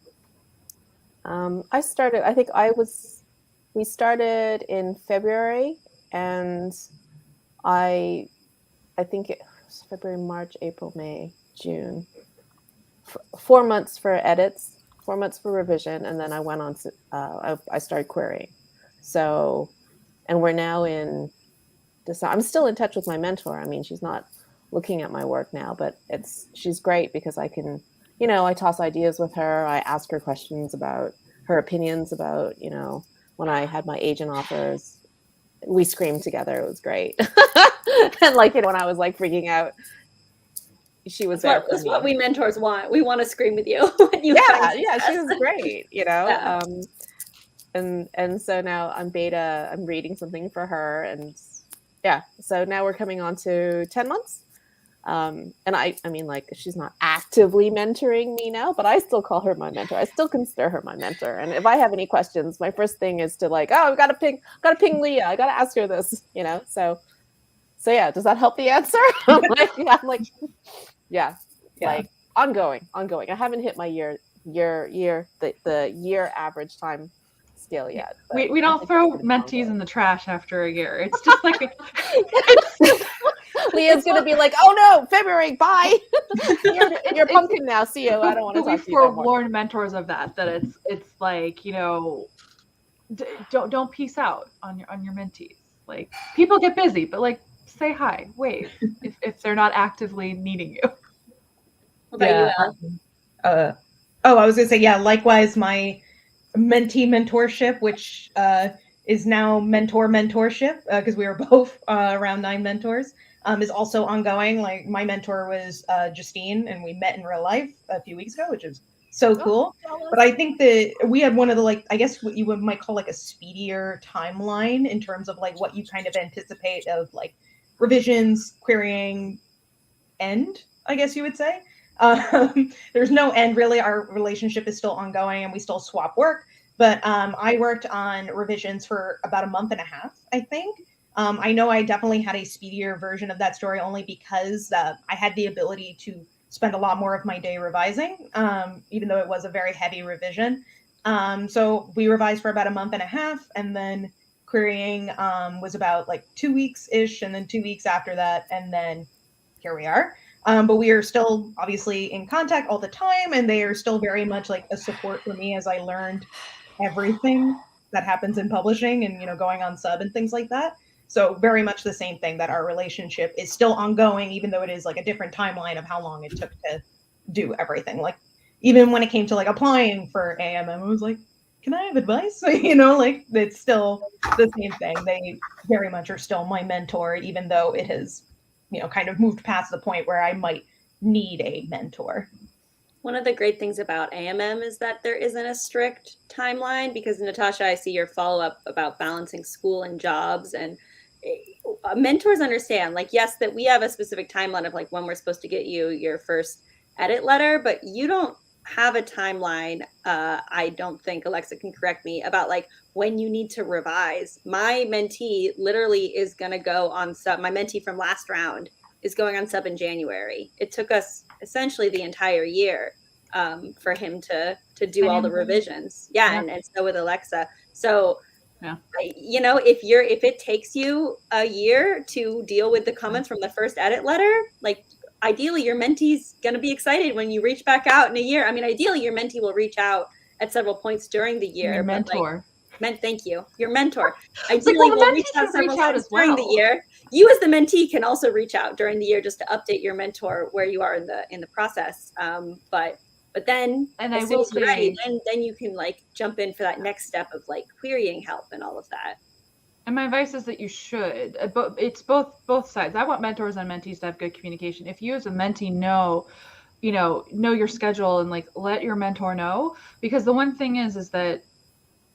We started in February, and I think it was February, March, April, May, June. 4 months for edits, 4 months for revision, and then I went on. I started querying. So, and we're now in I'm still in touch with my mentor. I mean, she's not looking at my work now, but she's great because I can, I toss ideas with her. I ask her questions about her opinions about, when I had my agent offers, we screamed together. It was great. And like, when I was like freaking out, she was there. That's what we mentors want. We want to scream with you. Yeah, she was great, Yeah. And so now I'm reading something for her, and yeah, so now we're coming on to 10 months. And I mean, like, she's not actively mentoring me now, but I still call her my mentor. I still consider her my mentor. And if I have any questions, my first thing is to like, oh, I've got to ping Leah. I got to ask her this, So yeah, does that help the answer? I'm like, yeah, like ongoing. I haven't hit my the year average time scale yet. We don't throw mentees in the trash after a year. It's just like Leah's gonna be like, "Oh no, February, bye. you're pumpkin now. See you. I don't want to talk to you anymore." We forewarn mentors of that it's like, don't peace out on your mentees. Like, people get busy, but like, say hi, wave if they're not actively needing you. What about you, Elle? I was gonna say, yeah, likewise, my mentee mentorship, which is now mentorship, because we are both around 9 mentors, is also ongoing. Like, my mentor was Justine, and we met in real life a few weeks ago, which is so cool. But I think that we had one of the, like, I guess what you might call like a speedier timeline in terms of like what you kind of anticipate of like revisions, querying, end, I guess you would say. There's no end, really. Our relationship is still ongoing and we still swap work. But I worked on revisions for about a month and a half, I think. I know I definitely had a speedier version of that story only because I had the ability to spend a lot more of my day revising, even though it was a very heavy revision. So we revised for about a month and a half, and then querying was about like 2 weeks-ish, and then 2 weeks after that, and then here we are. But we are still obviously in contact all the time, and they are still very much like a support for me as I learned everything that happens in publishing and, going on sub and things like that. So very much the same thing, that our relationship is still ongoing, even though it is like a different timeline of how long it took to do everything. Like, even when it came to like applying for AMM, I was like, can I have advice? Like, it's still the same thing. They very much are still my mentor, even though it has, kind of moved past the point where I might need a mentor. One of the great things about AMM is that there isn't a strict timeline, because Natasha, I see your follow-up about balancing school and jobs, and mentors understand, like, yes, that we have a specific timeline of like when we're supposed to get you your first edit letter, but you don't have a timeline. I don't think, Alexa can correct me, about like when you need to revise. My mentee literally is going to go on sub. My mentee from last round is going on sub in January. It took us essentially the entire year for him to do all the revisions. Yeah. And so with Alexa. So, yeah, if it takes you a year to deal with the comments from the first edit letter, like, ideally your mentee's going to be excited when you reach back out in a year. I mean, ideally your mentee will reach out at several points during the year. Your mentor. Thank you. Your mentor. Ideally will reach out several times during the year. You as the mentee can also reach out during the year just to update your mentor where you are in the process. But then, and as soon as you're ready, then you can like jump in for that next step of like querying help and all of that. And my advice is that you should, but it's both sides. I want mentors and mentees to have good communication. If you as a mentee know your schedule and like let your mentor know, because the one thing is that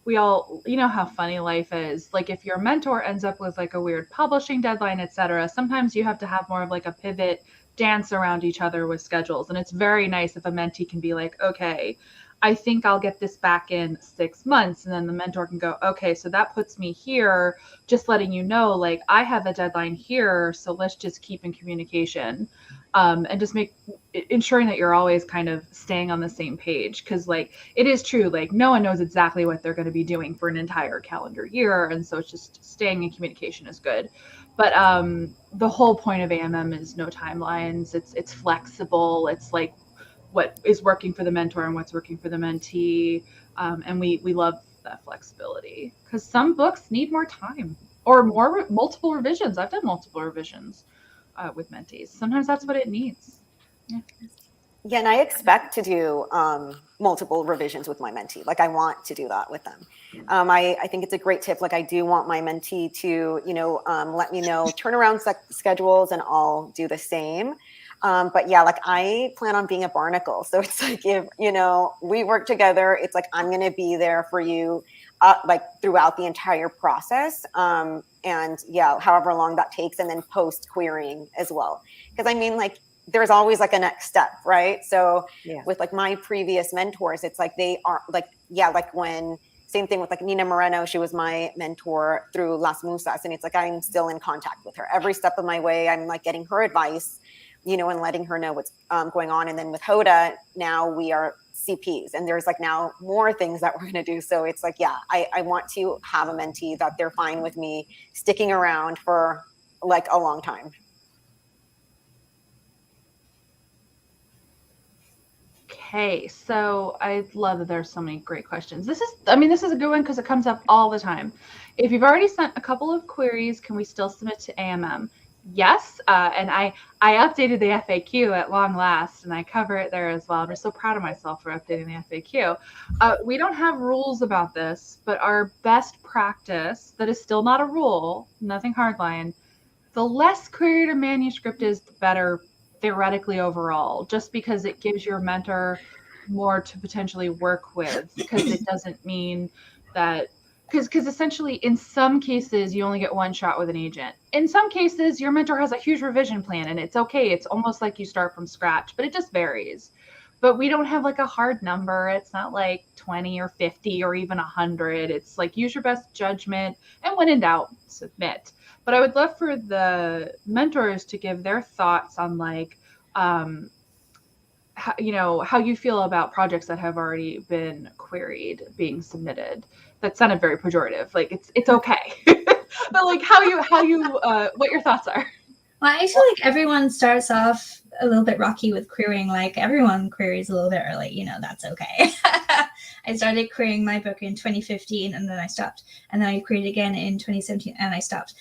we all, how funny life is. Like, if your mentor ends up with like a weird publishing deadline, etc., sometimes you have to have more of like a pivot dance around each other with schedules. And it's very nice if a mentee can be like, okay, I think I'll get this back in 6 months. And then the mentor can go, okay, so that puts me here, just letting you know, like, I have a deadline here, so let's just keep in communication. And just ensuring that you're always kind of staying on the same page. Because like, it is true, like, no one knows exactly what they're going to be doing for an entire calendar year. And so it's just staying in communication is good. But the whole point of AMM is no timelines. It's flexible. It's like what is working for the mentor and what's working for the mentee. And we love that flexibility, because some books need more time. or multiple revisions. I've done multiple revisions with mentees. Sometimes that's what it needs. Yeah. Yeah, and I expect to do multiple revisions with my mentee. Like I want to do that with them. I think it's a great tip. Like I do want my mentee to, let me know turnaround schedules, and I'll do the same. But yeah, like I plan on being a barnacle. So it's like, if, we work together, it's like, I'm going to be there for you, like throughout the entire process. And yeah, however long that takes, and then post querying as well. Because I mean, like, there's always like a next step, right? So with like my previous mentors, it's like they are like, like when, same thing with like Nina Moreno, she was my mentor through Las Musas, and it's like I'm still in contact with her every step of my way. I'm like getting her advice, and letting her know what's going on. And then with Hoda, now we are CPs, and there's like now more things that we're going to do. So it's like, I want to have a mentee that they're fine with me sticking around for like a long time. Okay, so I love that there's so many great questions. This is a good one because it comes up all the time. If you've already sent a couple of queries, can we still submit to AMM? Yes, and I updated the FAQ at long last, and I cover it there as well. I'm just so proud of myself for updating the FAQ. We don't have rules about this, but our best practice, that is still not a rule, nothing hardline, the less queried a manuscript is, the better theoretically overall, just because it gives your mentor more to potentially work with, because it doesn't mean that, because essentially in some cases you only get one shot with an agent. In some cases your mentor has a huge revision plan, and it's okay, it's almost like you start from scratch, but it just varies. But we don't have like a hard number. It's not like 20 or 50 or even 100. It's like, use your best judgment, and when in doubt, submit. But I would love for the mentors to give their thoughts on like, how you feel about projects that have already been queried being submitted. That sounded very pejorative. Like it's okay, but like how you what your thoughts are. Well, I feel like everyone starts off a little bit rocky with querying. Like everyone queries a little bit early, that's okay. I started querying my book in 2015, and then I stopped. And then I queried again in 2017, and I stopped.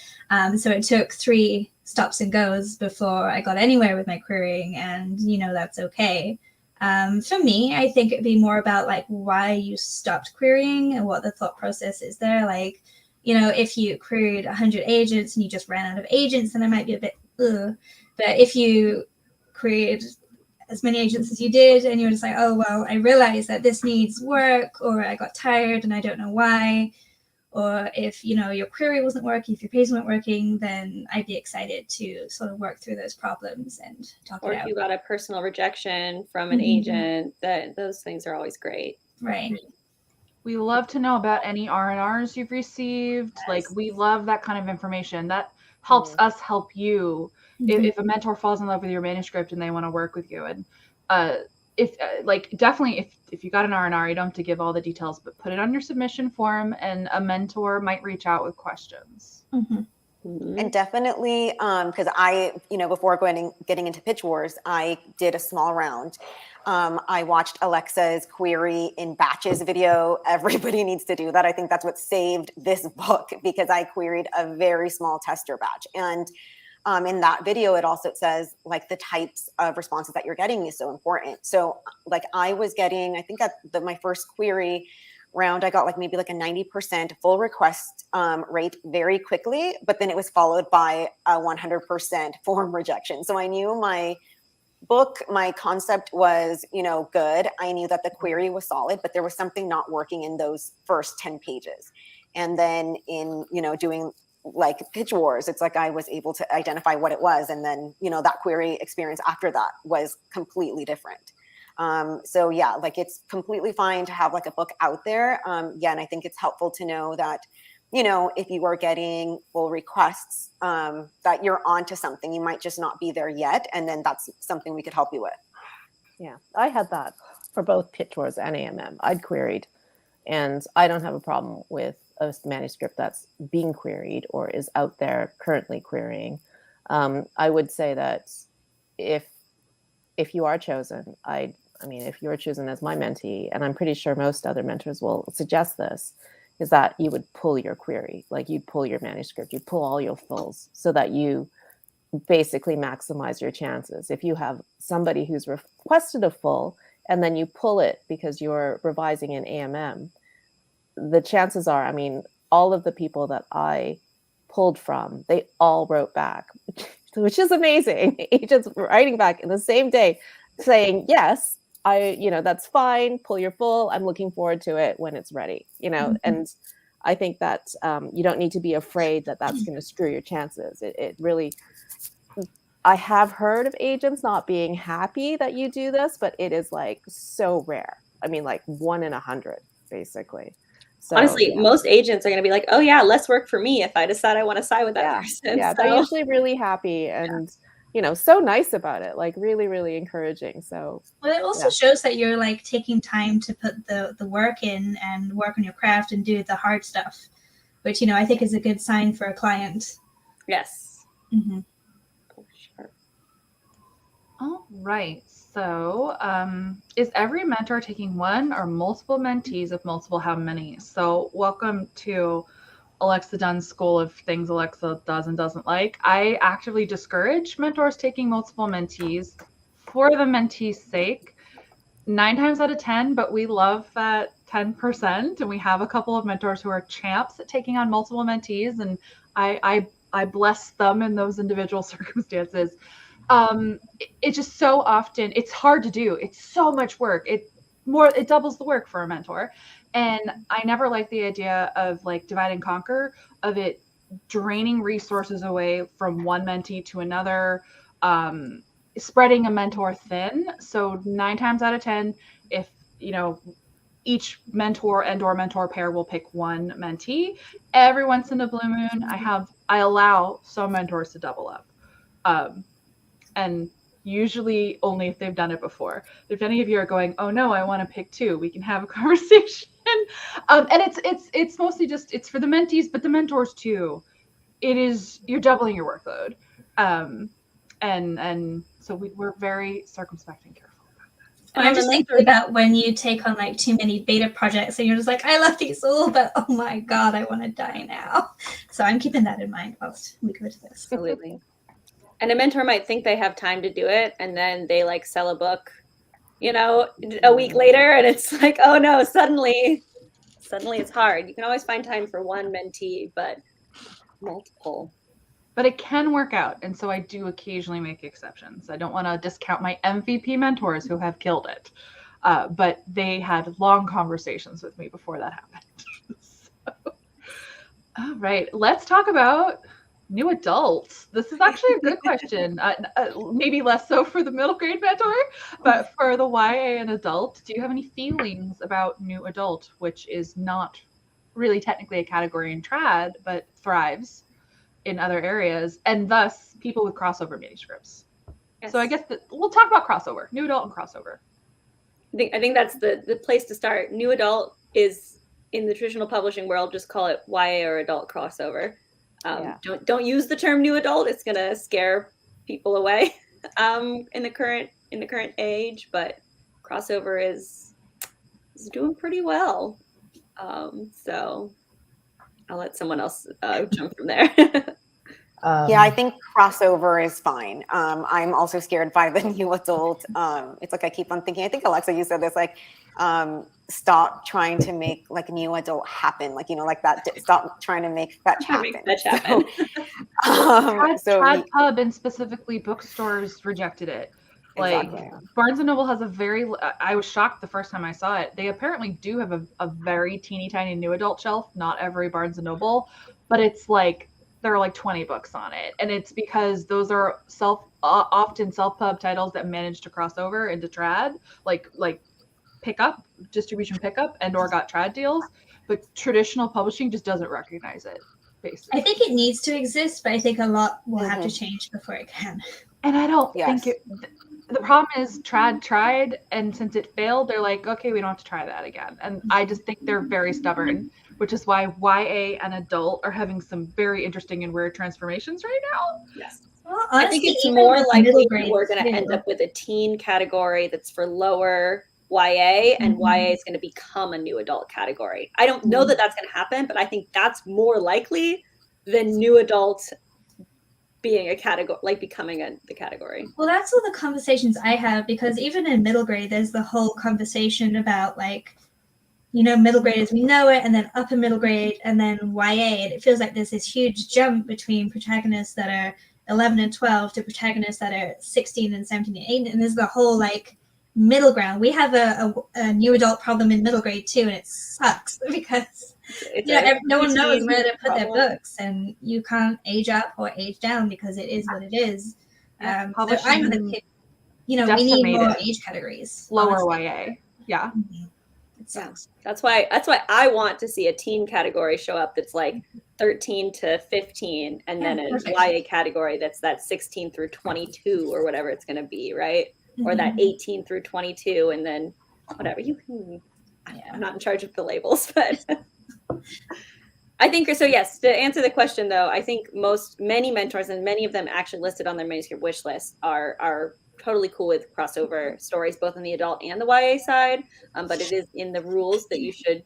So it took 3 stops and goes before I got anywhere with my querying, and that's okay. For me, I think it'd be more about like why you stopped querying and what the thought process is there. Like, if you queried 100 agents and you just ran out of agents, then it might be a bit, ugh. But if you queried as many agents as you did, and you were just like, oh, well, I realized that this needs work, or I got tired and I don't know why, or if, your query wasn't working, if your page weren't working, then I'd be excited to sort of work through those problems and talk it out. Or if you got a personal rejection from an agent, those things are always great. Right. We love to know about any R&Rs you've received. Yes. Like, we love that kind of information. That helps us help you. If a mentor falls in love with your manuscript and they want to work with you, and definitely if you got an R&R, you don't have to give all the details, but put it on your submission form, and a mentor might reach out with questions. And definitely, because I, before getting into Pitch Wars, I did a small round. I watched Alexa's query in batches video. Everybody needs to do that. I think that's what saved this book, because I queried a very small tester batch. And in that video, it also says like the types of responses that you're getting is so important. So like I was getting, I think at my first query round, I got like maybe like a 90% full request rate very quickly, but then it was followed by a 100% form rejection. So I knew my book, my concept was, good. I knew that the query was solid, but there was something not working in those first 10 pages. And then in, doing like Pitch Wars, it's like I was able to identify what it was. And then, that query experience after that was completely different. So yeah, like it's completely fine to have like a book out there. And I think it's helpful to know that, if you are getting full requests, that you're onto something. You might just not be there yet. And then that's something we could help you with. Yeah, I had that for both Pitch Wars and AMM. I'd queried, and I don't have a problem with a manuscript that's being queried or is out there currently querying. I would say that if you are chosen, if you're chosen as my mentee, and I'm pretty sure most other mentors will suggest this, is that you would pull your query, like you'd pull your manuscript, you'd pull all your fulls so that you basically maximize your chances. If you have somebody who's requested a full and then you pull it because you're revising in AMM, the chances are, I mean, all of the people that I pulled from, they all wrote back, which is amazing. Agents writing back in the same day saying, yes, that's fine. Pull your full. I'm looking forward to it when it's ready, and I think that you don't need to be afraid that that's going to screw your chances. It really, I have heard of agents not being happy that you do this, but it is like so rare. I mean, like 1 in 100, basically. So, honestly, most agents are going to be like, oh yeah, less work for me if I decide I want to side with that person. Yeah, they're usually really happy and, so nice about it, like really, really encouraging. So, well, it also shows that you're like taking time to put the work in and work on your craft and do the hard stuff, which, I think is a good sign for a client. Yes. Mm-hmm. Sure. All right. So is every mentor taking one or multiple mentees? If multiple, how many? So welcome to Alexa Dunn's school of things Alexa does and doesn't like. I actively discourage mentors taking multiple mentees for the mentee's sake. 9 times out of 10, but we love that 10%. And we have a couple of mentors who are champs at taking on multiple mentees. And I bless them in those individual circumstances. It's just so often, it's hard to do. It's so much work. It doubles the work for a mentor. And I never like the idea of like divide and conquer, of it draining resources away from one mentee to another, spreading a mentor thin. So 9 times out of 10, if, each mentor and or mentor pair will pick one mentee. Every once in a blue moon, I allow some mentors to double up. And usually only if they've done it before. If any of you are going, oh no, I want to pick 2, we can have a conversation. And it's mostly just, it's for the mentees, but the mentors too. You're doubling your workload. And so we're very circumspect and careful. And I'm just thinking about when you take on like too many beta projects and you're just like, I love these all, but oh my God, I want to die now. So I'm keeping that in mind whilst we go to this. Absolutely. And a mentor might think they have time to do it, and then they like sell a book, a week later, and it's like, oh no, suddenly it's hard. You can always find time for one mentee, but multiple. But it can work out, and so I do occasionally make exceptions. I don't want to discount my MVP mentors who have killed it, but they had long conversations with me before that happened. So, all right, let's talk about new adults. This is actually a good question. Maybe less so for the middle grade mentor, but for the YA and adult, do you have any feelings about new adult, which is not really technically a category in trad, but thrives in other areas, and thus people with crossover manuscripts? Yes. So I guess we'll talk about crossover, new adult and crossover. I think that's the place to start. New adult is, in the traditional publishing world, just call it YA or adult crossover. Don't use the term new adult. It's gonna scare people away in the current age, but crossover is doing pretty well. So I'll let someone else jump from there. Yeah, I think crossover is fine. I'm also scared by the new adult. It's like I keep on thinking, I think Alexa, you said this, like, stop trying to make like new adult happen. Like, like that, stop trying to make fetch happen. Trad Pub and specifically bookstores rejected it. Like exactly. Barnes & Noble has I was shocked the first time I saw it. They apparently do have a very teeny tiny new adult shelf. Not every Barnes & Noble, but it's like, there are like 20 books on it. And it's because those are often self-pub titles that manage to cross over into trad, like distribution pickup and or got trad deals. But traditional publishing just doesn't recognize it, basically. I think it needs to exist, but I think a lot will have to change before it can. And I don't think the problem is trad tried, and since it failed, they're like, okay, we don't have to try that again. And I just think they're very stubborn, which is why YA and adult are having some very interesting and weird transformations right now. Yes. Well, honestly, I think it's more likely we're going to end up with a teen category that's for lower YA, and YA is going to become a new adult category. I don't know that that's going to happen, but I think that's more likely than new adult being a category, like becoming the category. Well, that's all the conversations I have, because even in middle grade, there's the whole conversation about like, middle grade as we know it, and then upper middle grade, and then YA. And it feels like there's this huge jump between protagonists that are 11 and 12 to protagonists that are 16 and 17 and 18. And there's the whole like middle ground. We have a new adult problem in middle grade too, and it sucks because no one knows where to put their books, and you can't age up or age down because it is what it is. So I'm the kid. We need more age categories. Lower honestly. YA. Yeah. Mm-hmm. It sucks. Yeah. That's why I want to see a teen category show up that's like 13 to 15, and then a YA category that's that 16 through 22 or whatever it's going to be, right? Or that 18 through 22, and then whatever you can. I'm not in charge of the labels, but I think so. Yes, to answer the question though, I think many mentors, and many of them actually listed on their manuscript wish list, are totally cool with crossover stories, both on the adult and the YA side. But it is in the rules that you should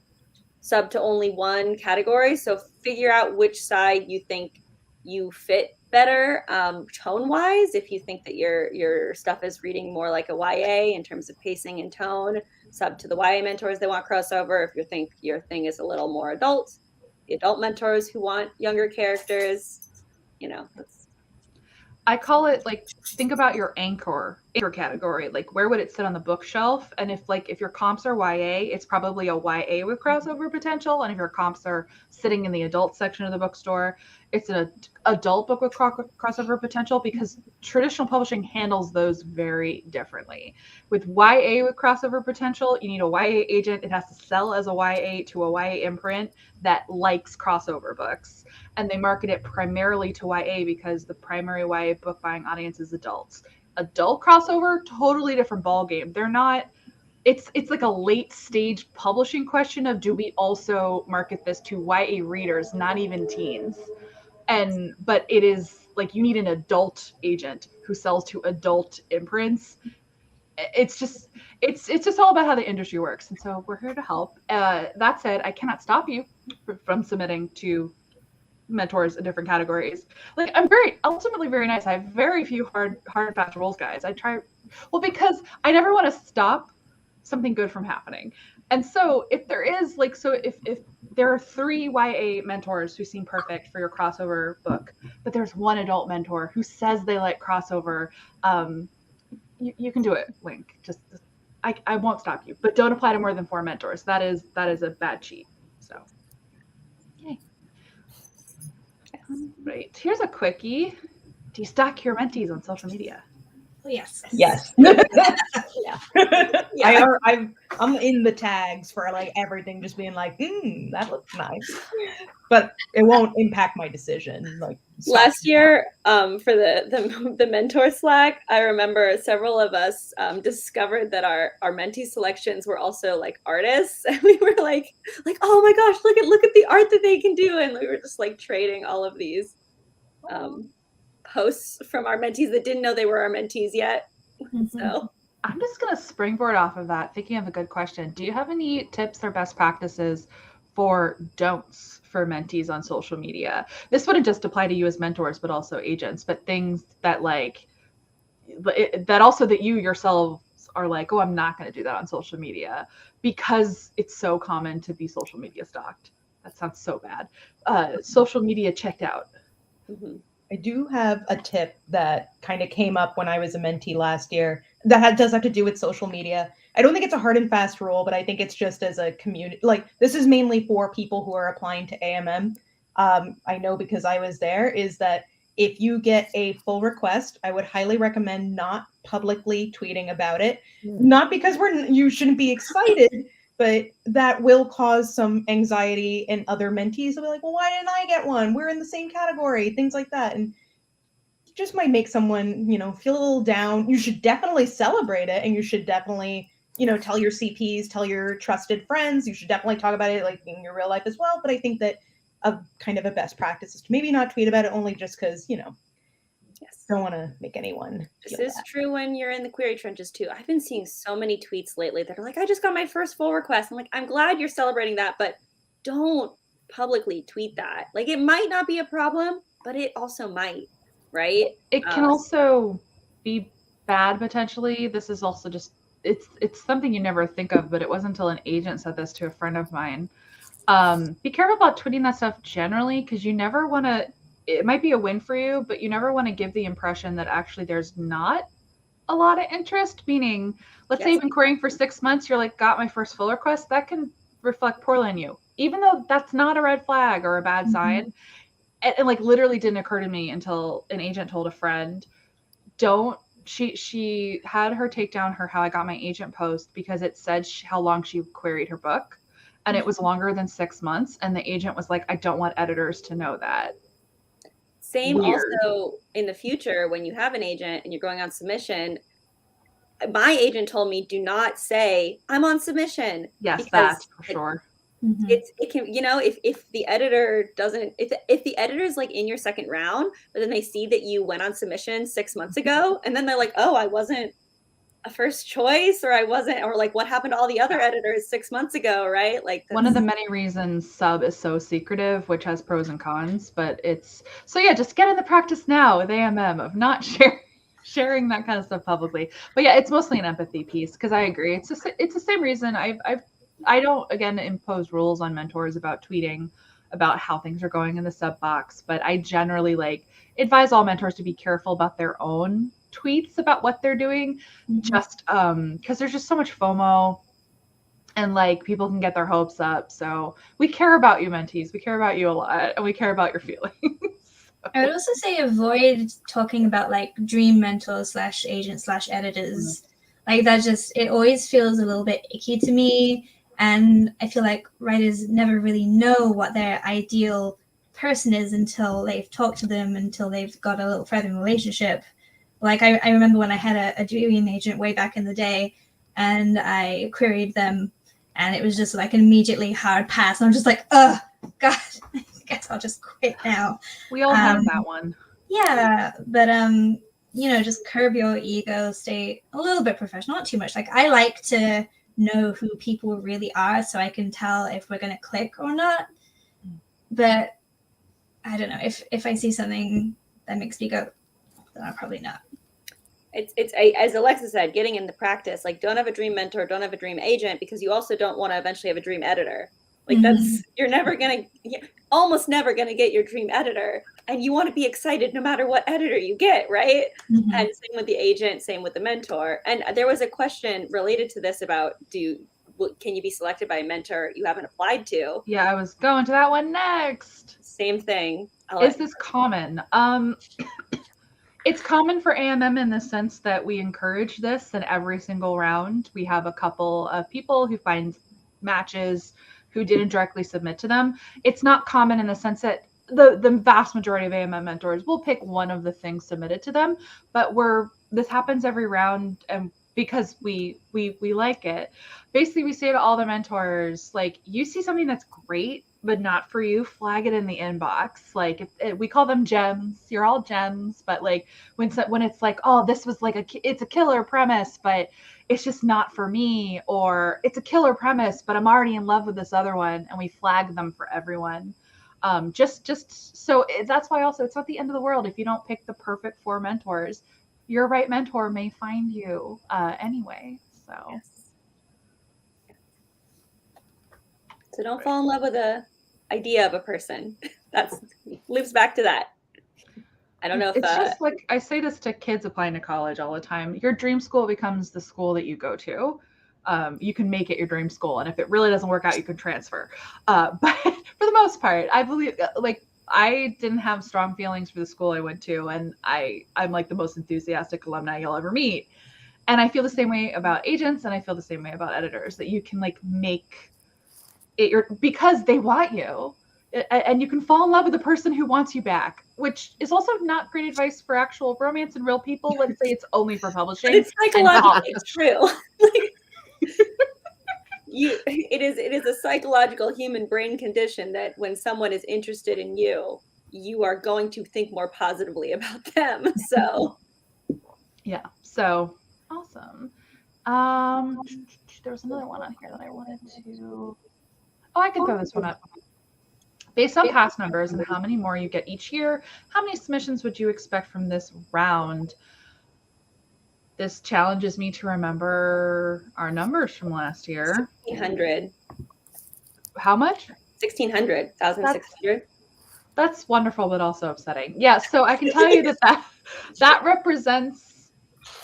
sub to only one category. So figure out which side you think you fit better tone wise. If you think that your stuff is reading more like a YA in terms of pacing and tone, sub to the YA mentors that want crossover. If you think your thing is a little more adult, the adult mentors who want younger characters, I call it like, think about your anchor category. Like, where would it sit on the bookshelf? And if your comps are YA, it's probably a YA with crossover potential. And if your comps are sitting in the adult section of the bookstore, it's an adult book with crossover potential, because traditional publishing handles those very differently. With YA with crossover potential, you need a YA agent. It has to sell as a YA to a YA imprint that likes crossover books. And they market it primarily to YA because the primary YA book buying audience is adults. Adult crossover, totally different ballgame. They're not, it's like a late stage publishing question of, do we also market this to YA readers, not even teens? But it is like, you need an adult agent who sells to adult imprints. It's just all about how the industry works. And so we're here to help. That said, I cannot stop you from submitting to mentors in different categories. Like, I'm ultimately very nice. I have very few hard and fast rules, guys. Because I never want to stop something good from happening. And so if there is if there are 3 YA mentors who seem perfect for your crossover book, but there's one adult mentor who says they like crossover, you can do it, Link. I won't stop you, but don't apply to more than 4 mentors. That is a bad cheat. So, yay. Right. Here's a quickie. Do you stalk your mentees on social media? Oh, yes. Yes. Yeah. I'm in the tags for like everything, just being like, that looks nice, but it won't impact my decision. Like last year, for the mentor Slack, I remember several of us discovered that our mentee selections were also like artists, and we were like, oh my gosh, look at the art that they can do, and we were just like trading all of these posts from our mentees that didn't know they were our mentees yet. So I'm just going to springboard off of that, thinking of a good question. Do you have any tips or best practices for don'ts for mentees on social media? This wouldn't just apply to you as mentors, but also agents, but things that that you yourselves are like, oh, I'm not going to do that on social media because it's so common to be social media stalked. That sounds so bad. Social media checked out. Mm-hmm. I do have a tip that kind of came up when I was a mentee last year that does have to do with social media. I don't think it's a hard and fast rule, but I think it's just as a community. Like, this is mainly for people who are applying to AMM. I know because I was there, is that if you get a full request, I would highly recommend not publicly tweeting about it. Not because you shouldn't be excited, but that will cause some anxiety in other mentees. They'll be like, well, why didn't I get one? We're in the same category, things like that. And it just might make someone, feel a little down. You should definitely celebrate it, and you should definitely, tell your CPs, tell your trusted friends. You should definitely talk about it like in your real life as well. But I think that a kind of a best practice is to maybe not tweet about it, only just because, Yes. don't want to make anyone This feel is bad. true when you're in the query trenches too. I've been seeing so many tweets lately that are like, I just got my first full request. I'm like, I'm glad you're celebrating that, but don't publicly tweet that. Like, it might not be a problem, but it also might, right? It can also be bad potentially. This is also just it's something you never think of, but it wasn't until an agent said this to a friend of mine. Be careful about tweeting that stuff generally, because you never want to. It might be a win for you, but you never want to give the impression that actually there's not a lot of interest. Meaning, let's say Yes. you've been querying for 6 months, you're like, got my first full request. That can reflect poorly on you, even though that's not a red flag or a bad sign. And like literally didn't occur to me until an agent told a friend, don't she had her take down her how I got my agent post because it said how long she queried her book, and it was longer than 6 months, and the agent was like, I don't want editors to know that. Same Weird. also in the future when you have an agent and you're going on submission. My agent told me, do not say I'm on submission. Yes, because that for sure. it can, you know, if the editor doesn't, if the editor is like in your second round, but then they see that you went on submission 6 months ago, and then they're like, oh, I wasn't a first choice, or I wasn't, or like what happened to all the other editors 6 months ago, right? Like One of the many reasons sub is so secretive, which has pros and cons, but it's so yeah, just get in the practice now with AMM of not sharing that kind of stuff publicly. But yeah, it's mostly an empathy piece, because I agree. It's the same reason I don't again impose rules on mentors about tweeting about how things are going in the sub box, but I generally like advise all mentors to be careful about their own tweets about what they're doing, just because there's just so much FOMO, and like people can get their hopes up. So we care about you, mentees. We care about you a lot, and we care about your feelings. I would also say avoid talking about like dream mentors / agents / editors. Like that just, it always feels a little bit icky to me. And I feel like writers never really know what their ideal person is until they've talked to them, until they've got a little further in the relationship. Like I remember when I had a dream agent way back in the day, and I queried them, and it was just like an immediately hard pass. And I'm just like, oh, God, I guess I'll just quit now. We all have that one. Yeah, but you know, just curb your ego, stay a little bit professional, not too much. Like I like to know who people really are so I can tell if we're going to click or not. But I don't know, if I see something that makes me go, then I'll probably not. It's as Alexa said, getting in the practice. Like, don't have a dream mentor, don't have a dream agent, because you also don't want to eventually have a dream editor. Like that's, you're almost never gonna get your dream editor, and you want to be excited no matter what editor you get, right? And same with the agent, same with the mentor. And there was a question related to this about can you be selected by a mentor you haven't applied to? Yeah, I was going to that one next. Same thing. Is this common? It's common for AMM in the sense that we encourage this in every single round. We have a couple of people who find matches who didn't directly submit to them. It's not common in the sense that the vast majority of AMM mentors will pick one of the things submitted to them, but this happens every round, and because we like it. Basically, we say to all the mentors, like, you see something that's great but not for you, flag it in the inbox. Like, we call them gems. You're all gems, but like when it's like, oh, this was like it's a killer premise, but it's just not for me, or it's a killer premise, but I'm already in love with this other one, and we flag them for everyone. Just so that's why also it's not the end of the world if you don't pick the perfect 4 mentors. Your right mentor may find you anyway. So. Yes. So don't fall in love with the idea of a person. That's lives back to that. I don't know if it's just like I say this to kids applying to college all the time. Your dream school becomes the school that you go to. You can make it your dream school, and if it really doesn't work out, you can transfer. But for the most part, I believe, like, I didn't have strong feelings for the school I went to, and I'm like the most enthusiastic alumni you'll ever meet. And I feel the same way about agents, and I feel the same way about editors, that you can like make it because they want you, and you can fall in love with the person who wants you back, which is also not great advice for actual romance and real people. Let's say it's only for publishing. But it's psychologically true. It is a psychological human brain condition that when someone is interested in you, you are going to think more positively about them. So Yeah. So awesome. There was another one on here that I wanted to. Oh, I can throw this one up. Based on past numbers and how many more you get each year, how many submissions would you expect from this round? This challenges me to remember our numbers from last year. 1,600. How much? 1,600. 1,600. That's wonderful, but also upsetting. Yeah, so I can tell you that represents,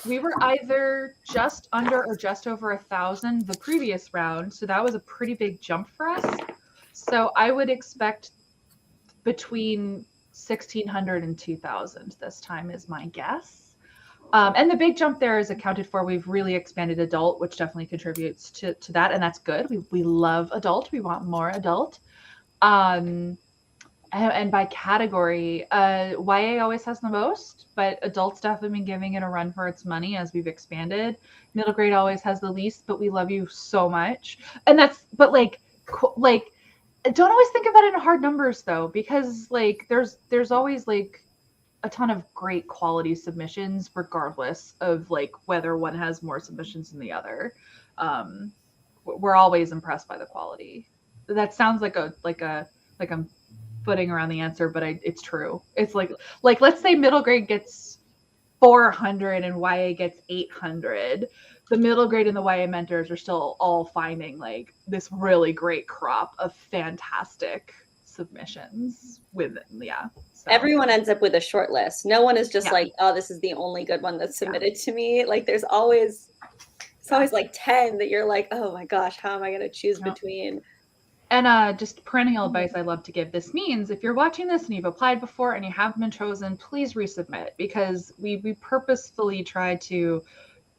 we were either just under or just over 1,000 the previous round, so that was a pretty big jump for us. So I would expect between 1,600 and 2,000 this time is my guess. And the big jump there is accounted for. We've really expanded adult, which definitely contributes to that, and that's good. We love adult. We want more adult. And by category, YA always has the most, but adult's definitely been giving it a run for its money as we've expanded. Middle grade always has the least, but we love you so much. And that's, but like don't always think of that in hard numbers though, because like there's always like a ton of great quality submissions, regardless of like whether one has more submissions than the other. We're always impressed by the quality. That sounds like I'm footing around the answer, but it's true. It's like let's say middle grade gets 400 and YA gets 800. The middle grade and the YA mentors are still all finding like this really great crop of fantastic submissions with so. Everyone ends up with a short list. No one is just like, oh, this is the only good one that's submitted to me. Like there's always like 10 that you're like, oh my gosh, how am I going to choose between? And just perennial advice I love to give. This means if you're watching this and you've applied before and you haven't been chosen, please resubmit, because we purposefully try to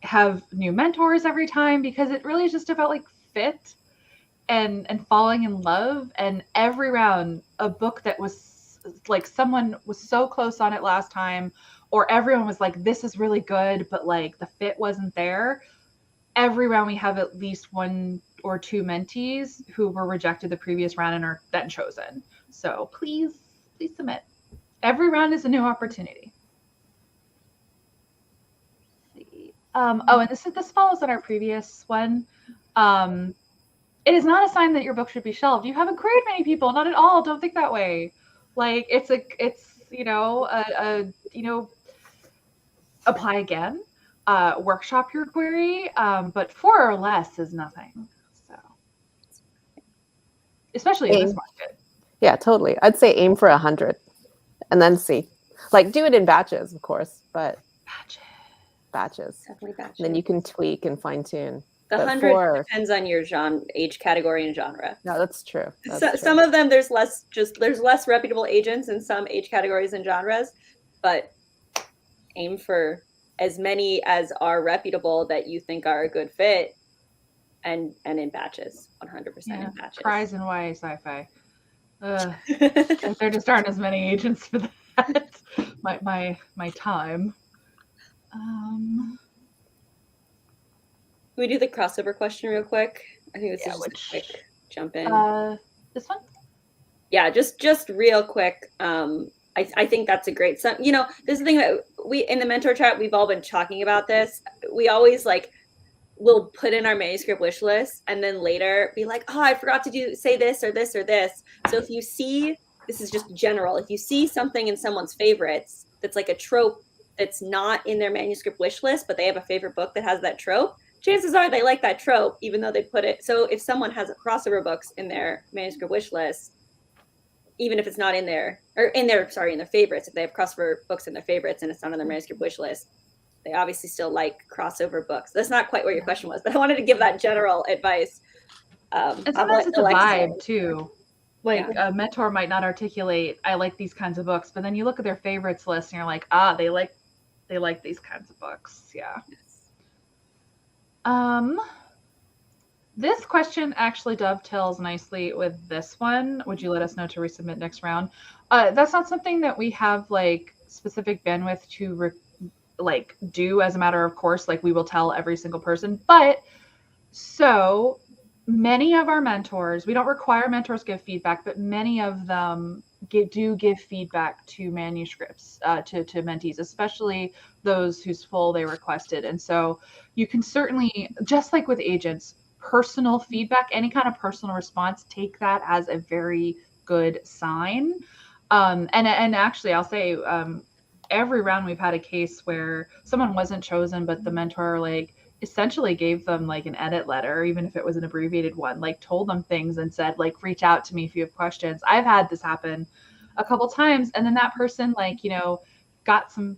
have new mentors every time, because it really is just about like fit and falling in love. And every round, a book that was like someone was so close on it last time, or everyone was like, this is really good, but like the fit wasn't there. Every round we have at least one or two mentees who were rejected the previous round and are then chosen. So please submit. Every round is a new opportunity. And this follows on our previous one. It is not a sign that your book should be shelved. You haven't queried many people, not at all. Don't think that way. Like it's apply again, workshop your query, but 4 or less is nothing. So, especially in this market. Yeah, totally. I'd say aim for 100, and then see. Like do it in batches, of course, but batches. Definitely batches. And then you can tweak and fine tune. The 100 depends on your age category and genre. No, that's true. Some of them there's less reputable agents in some age categories and genres, but aim for as many as are reputable that you think are a good fit, and in batches, 100% in batches. Prize and YA sci-fi. There just aren't as many agents for that. my time. Can we do the crossover question real quick? I think this is just a quick jump in. This one? Yeah, just real quick. I think that's a great. This is the thing that we in the mentor chat, we've all been talking about this. We always we'll put in our manuscript wish list and then later be like, oh, I forgot to say this or this or this. So if you see, this is just general, if you see something in someone's favorites that's like a trope that's not in their manuscript wish list, but they have a favorite book that has that trope, chances are they like that trope, even though they put it. So if someone has a crossover books in their manuscript wish list, even if it's not in their favorites, if they have crossover books in their favorites and it's not on their manuscript wish list, they obviously still like crossover books. That's not quite what your question was, but I wanted to give that general advice. And sometimes it's a vibe too. A mentor might not articulate, I like these kinds of books, but then you look at their favorites list and you're like, they like these kinds of books. Yeah. This question actually dovetails nicely with this one. Would you let us know to resubmit next round? That's not something that we have specific bandwidth to do as a matter of course. We will tell every single person, but so many of our mentors, we don't require mentors give feedback, but many of them do give feedback to manuscripts, to mentees, especially those whose full they requested. And so you can certainly, just like with agents, personal feedback, any kind of personal response, take that as a very good sign. And actually, I'll say, every round we've had a case where someone wasn't chosen, but the mentor like essentially gave them like an edit letter, even if it was an abbreviated one, like told them things and said, like, reach out to me if you have questions. I've had this happen a couple times, and then that person, like, got some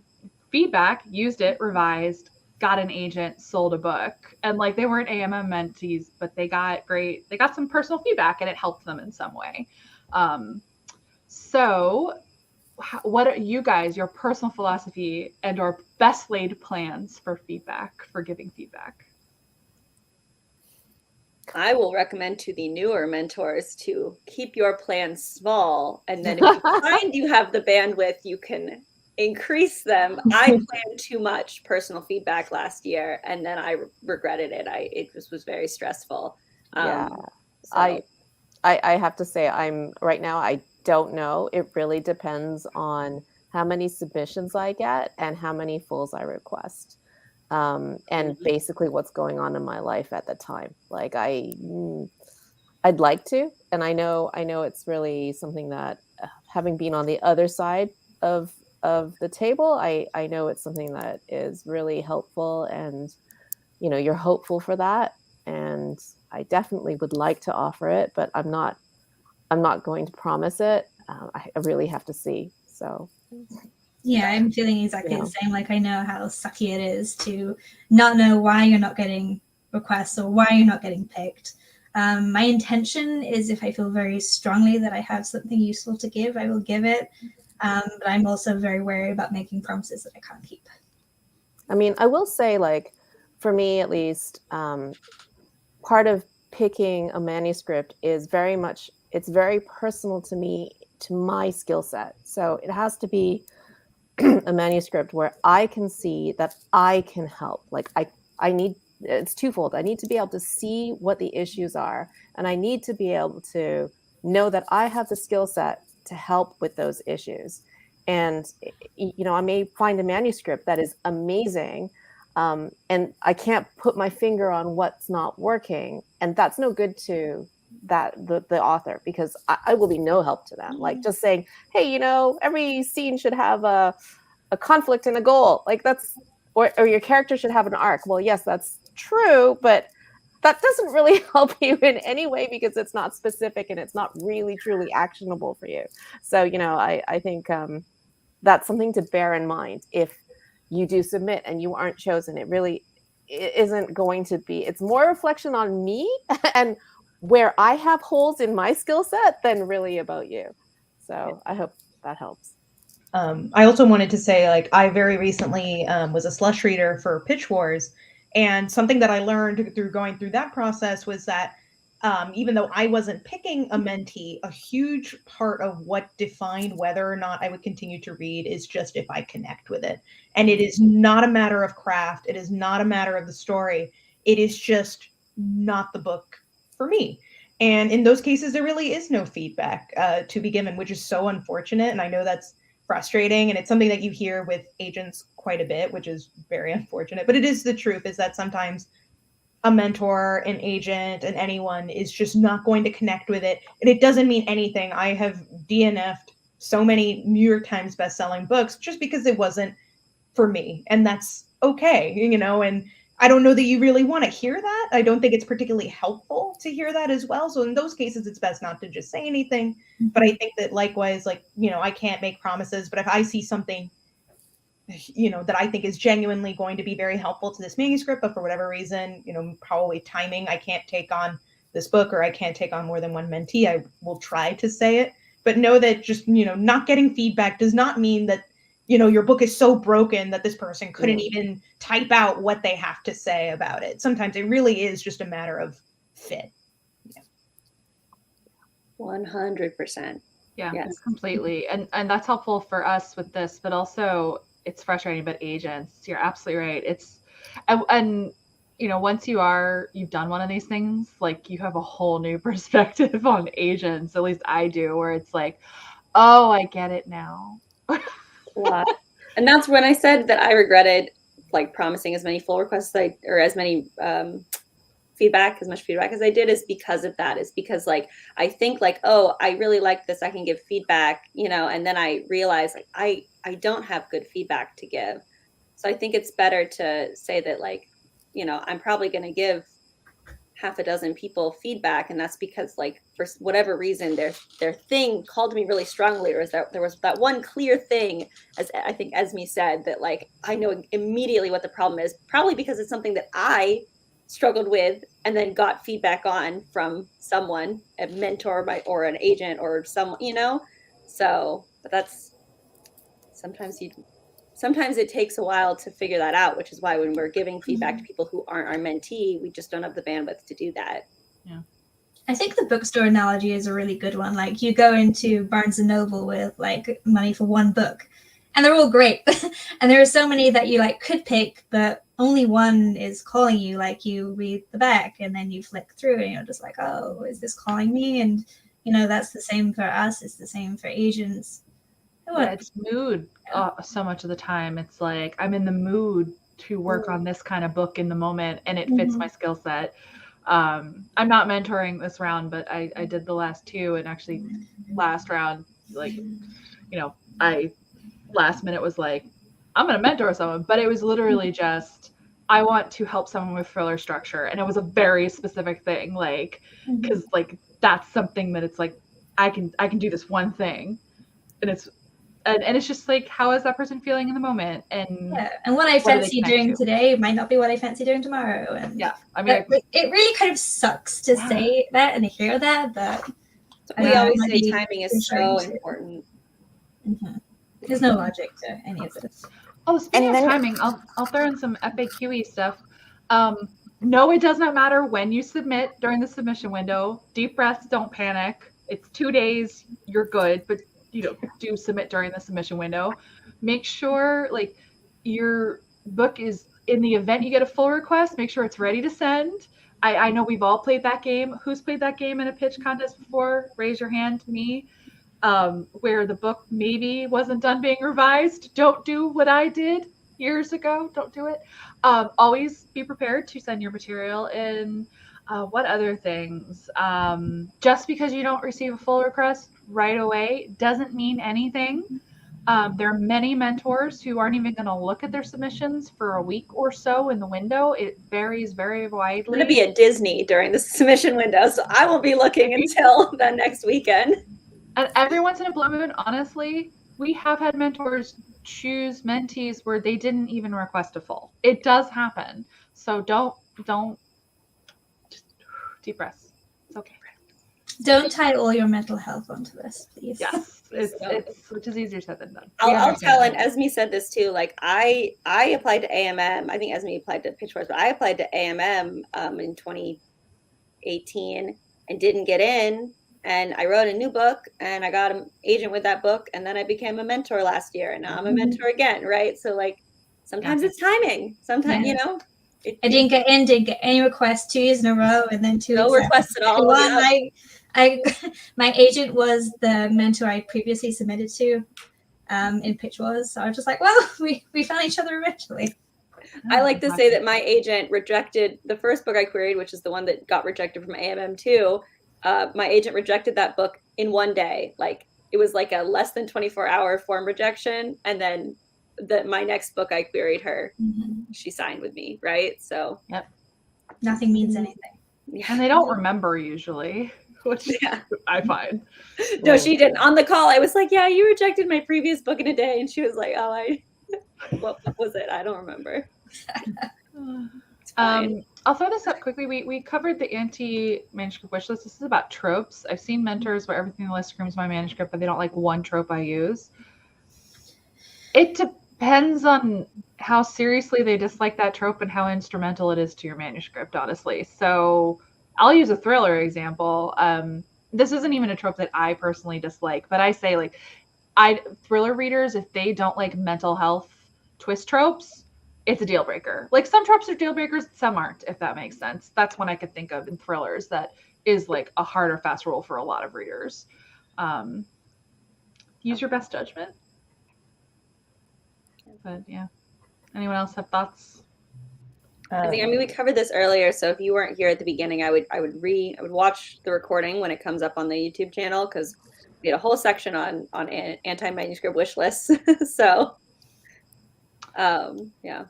feedback, used it, revised, got an agent, sold a book. And like, they weren't AMM mentees, but they got some personal feedback, and it helped them in some way. So what are you guys, your personal philosophy and or best laid plans for feedback, for giving feedback? I will recommend to the newer mentors to keep your plans small, and then if you find you have the bandwidth, you can increase them. I planned too much personal feedback last year, and then I regretted it. It just was very stressful. Yeah. So. I have to say, right now, I don't know. It really depends on how many submissions I get and how many fulls I request. And basically what's going on in my life at the time. Like I'd like to, and I know it's really something that, having been on the other side of the table, I know it's something that is really helpful, and you're hopeful for that. And I definitely would like to offer it, but I'm not going to promise it. I really have to see. So yeah, I'm feeling exactly the same. Like, I know how sucky it is to not know why you're not getting requests or why you're not getting picked. My intention is, if I feel very strongly that I have something useful to give, I will give it. But I'm also very wary about making promises that I can't keep. I mean, I will say, like, for me at least, part of picking a manuscript is it's very personal to me, to my skill set. So it has to be a manuscript where I can see that I can help. Like it's twofold. I need to be able to see what the issues are, and I need to be able to know that I have the skill set to help with those issues. And, I may find a manuscript that is amazing, and I can't put my finger on what's not working, and that's no good to the author, because I will be no help to them. Like, just saying, hey, every scene should have a conflict and a goal, like or your character should have an arc. Well, yes, that's true, but that doesn't really help you in any way, because it's not specific and it's not really truly actionable for you. So, I think that's something to bear in mind. If you do submit and you aren't chosen, it really isn't going to be, it's more a reflection on me and where I have holes in my skill set than really about you. So I hope that helps. I also wanted to say, like, I very recently was a slush reader for Pitch Wars, and something that I learned through going through that process was that even though I wasn't picking a mentee, a huge part of what defined whether or not I would continue to read is just if I connect with it. And it is not a matter of craft. It is not a matter of the story. It is just not the book for me. And in those cases, there really is no feedback to be given, which is so unfortunate. And I know that's frustrating, and it's something that you hear with agents quite a bit, which is very unfortunate. But it is the truth, is that sometimes a mentor, an agent, and anyone is just not going to connect with it. And it doesn't mean anything. I have DNF'd so many New York Times bestselling books just because it wasn't for me. And that's okay, and I don't know that you really want to hear that. I don't think it's particularly helpful to hear that as well. So in those cases, it's best not to just say anything. But I think that likewise, like, I can't make promises, but if I see something, that I think is genuinely going to be very helpful to this manuscript, but for whatever reason, probably timing, I can't take on this book, or I can't take on more than one mentee, I will try to say it. But know that just, not getting feedback does not mean that, your book is so broken that this person couldn't even type out what they have to say about it. Sometimes it really is just a matter of fit. 100%. Yeah, yes. Completely. And that's helpful for us with this, but also it's frustrating about agents. You're absolutely right. And once you've done one of these things, like, you have a whole new perspective on agents. At least I do, where it's like, Oh, I get it now. A lot. And that's when I said that I regretted like promising as many full requests or as many as much feedback as I did, is because of that. Is because like I think like, oh, I really like this, I can give feedback, you know, and then I realize like I don't have good feedback to give. So I think it's better to say that like, you know, I'm probably going to give half a dozen people feedback, and that's because like for whatever reason their thing called me really strongly, or is that there was that one clear thing, as I think Esme said, that like I know immediately what the problem is, probably because it's something that I struggled with and then got feedback on from someone, a mentor or an agent or someone, you know. So but that's sometimes it takes a while to figure that out, which is why when we're giving feedback to people who aren't our mentee, we just don't have the bandwidth to do that. Yeah. I think the bookstore analogy is a really good one. Like you go into Barnes and Noble with like money for one book, and they're all great. And there are so many that you like could pick, but only one is calling you. Like you read the back and then you flick through and you're just like, oh, is this calling me? And you know, that's the same for us. It's the same for agents. Yeah, it's mood so much of the time. It's like I'm in the mood to work on this kind of book in the moment, and it fits my skill set. I'm not mentoring this round, but I did the last two, and actually last round, like, you know, I last minute was like, I'm going to mentor someone, but it was literally just, I want to help someone with thriller structure. And it was a very specific thing, like, because like, that's something that it's like, I can do this one thing, and it's just like, how is that person feeling in the moment? And yeah, and what I fancy doing today might not be what I fancy doing tomorrow. And yeah, I mean, it really kind of sucks to say that and hear that, but we always say timing is so important. There's no logic to any of this. Oh, speaking of timing, I'll throw in some FAQ-y stuff. No, it does not matter when you submit during the submission window. Deep breaths, don't panic. It's 2 days, you're good, but you know, do submit during the submission window. Make sure like your book is, in the event you get a full request, make sure it's ready to send. I know we've all played that game. Who's played that game in a pitch contest before? Raise your hand. Me. Where the book maybe wasn't done being revised. Don't do what I did years ago. Don't do it. Always be prepared to send your material in. What other things? Just because you don't receive a full request right away doesn't mean anything. There are many mentors who aren't even going to look at their submissions for a week or so in the window. It varies very widely. I'm going to be at Disney during the submission window, so I won't be looking until the next weekend. And every once in a blue moon, honestly, we have had mentors choose mentees where they didn't even request a full. It does happen. So don't just deep breaths. It's okay. Don't tie all your mental health onto this, please. Yes, it's which is easier said than done. I'll tell, and Esme said this too. Like I applied to AMM. I think Esme applied to Pitchforks, but I applied to AMM in 2018 and didn't get in. And I wrote a new book, and I got an agent with that book, and then I became a mentor last year, and now I'm a mentor again, right? So like sometimes it's timing. Sometimes you know. I didn't get any requests 2 years in a row, and then no requests at all. My agent was the mentor I previously submitted to in Pitch Wars, so I was just like, well, we found each other eventually. I like to say that my agent rejected the first book I queried, which is the one that got rejected from AMM too. My agent rejected that book in one day. Like it was like a less than 24-hour form rejection, and then my next book I queried her, she signed with me, right? So nothing means anything. Yeah. And they don't remember usually, which I find. No, she didn't. On the call, I was like, yeah, you rejected my previous book in a day. And she was like, oh, what was it? I don't remember. I'll throw this up quickly. We covered the anti-manuscript wish list. This is about tropes. I've seen mentors where everything in the list screams my manuscript, but they don't like one trope I use. It depends on how seriously they dislike that trope and how instrumental it is to your manuscript, honestly. So I'll use a thriller example. This isn't even a trope that I personally dislike, but I say like, thriller readers, if they don't like mental health twist tropes, it's a deal breaker. Like some tropes are deal breakers, some aren't, if that makes sense. That's one I could think of in thrillers that is like a hard or fast rule for a lot of readers. use your best judgment. But yeah, anyone else have thoughts? I mean, we covered this earlier, so if you weren't here at the beginning, I would watch the recording when it comes up on the YouTube channel, because we had a whole section on anti-manuscript wish lists. So, yeah.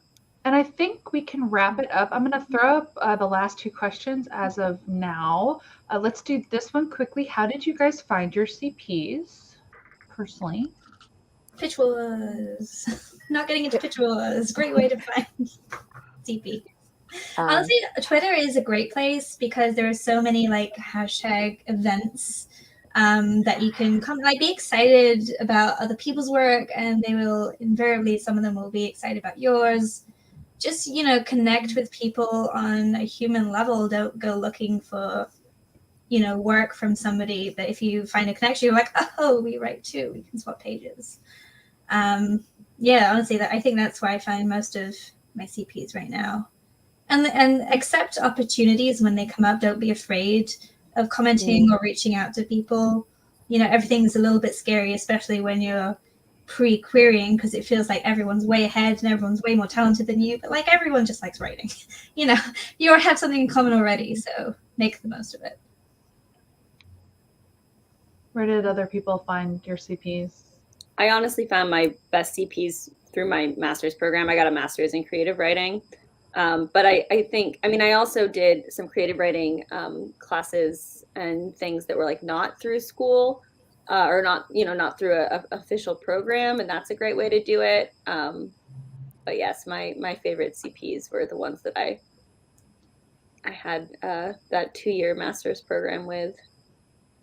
And I think we can wrap it up. I'm going to throw up the last two questions as of now. Let's do this one quickly. How did you guys find your CPs personally? Pitch wars. Not getting into pitch wars. Great way to find CP. Honestly, Twitter is a great place because there are so many like hashtag events that you can come, like, be excited about other people's work, and they will invariably, some of them will be excited about yours. Just, you know, connect with people on a human level. Don't go looking for, you know, work from somebody. But if you find a connection, you're like, oh, we write too. We can swap pages. Yeah, honestly, I think that's where I find most of my CPs right now. And accept opportunities when they come up. Don't be afraid of commenting or reaching out to people. You know, everything's a little bit scary, especially when you're pre-querying, because it feels like everyone's way ahead and everyone's way more talented than you. But like, everyone just likes writing. You know, you have something in common already, so make the most of it. Where did other people find your CPs? I honestly found my best CPs through my master's program. I got a master's in creative writing. But I think, I mean, I also did some creative writing classes and things that were like not through school or not, you know, not through a official program. And that's a great way to do it. But yes, my favorite CPs were the ones that I had that 2-year master's program with.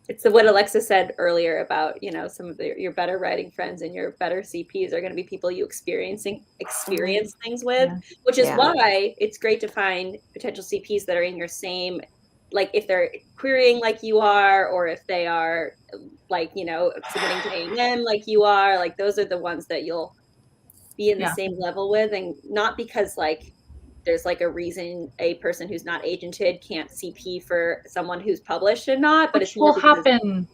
It's what Alexa said earlier about, you know, some of your better writing friends and your better CPs are going to be people you experience things with, which is why it's great to find potential CPs that are in your same, like if they're querying like you are, or if they are like, you know, submitting to AMM like you are, like those are the ones that you'll be in the same level with, and not because like there's like a reason a person who's not agented can't CP for someone who's published and not, but it's more happen.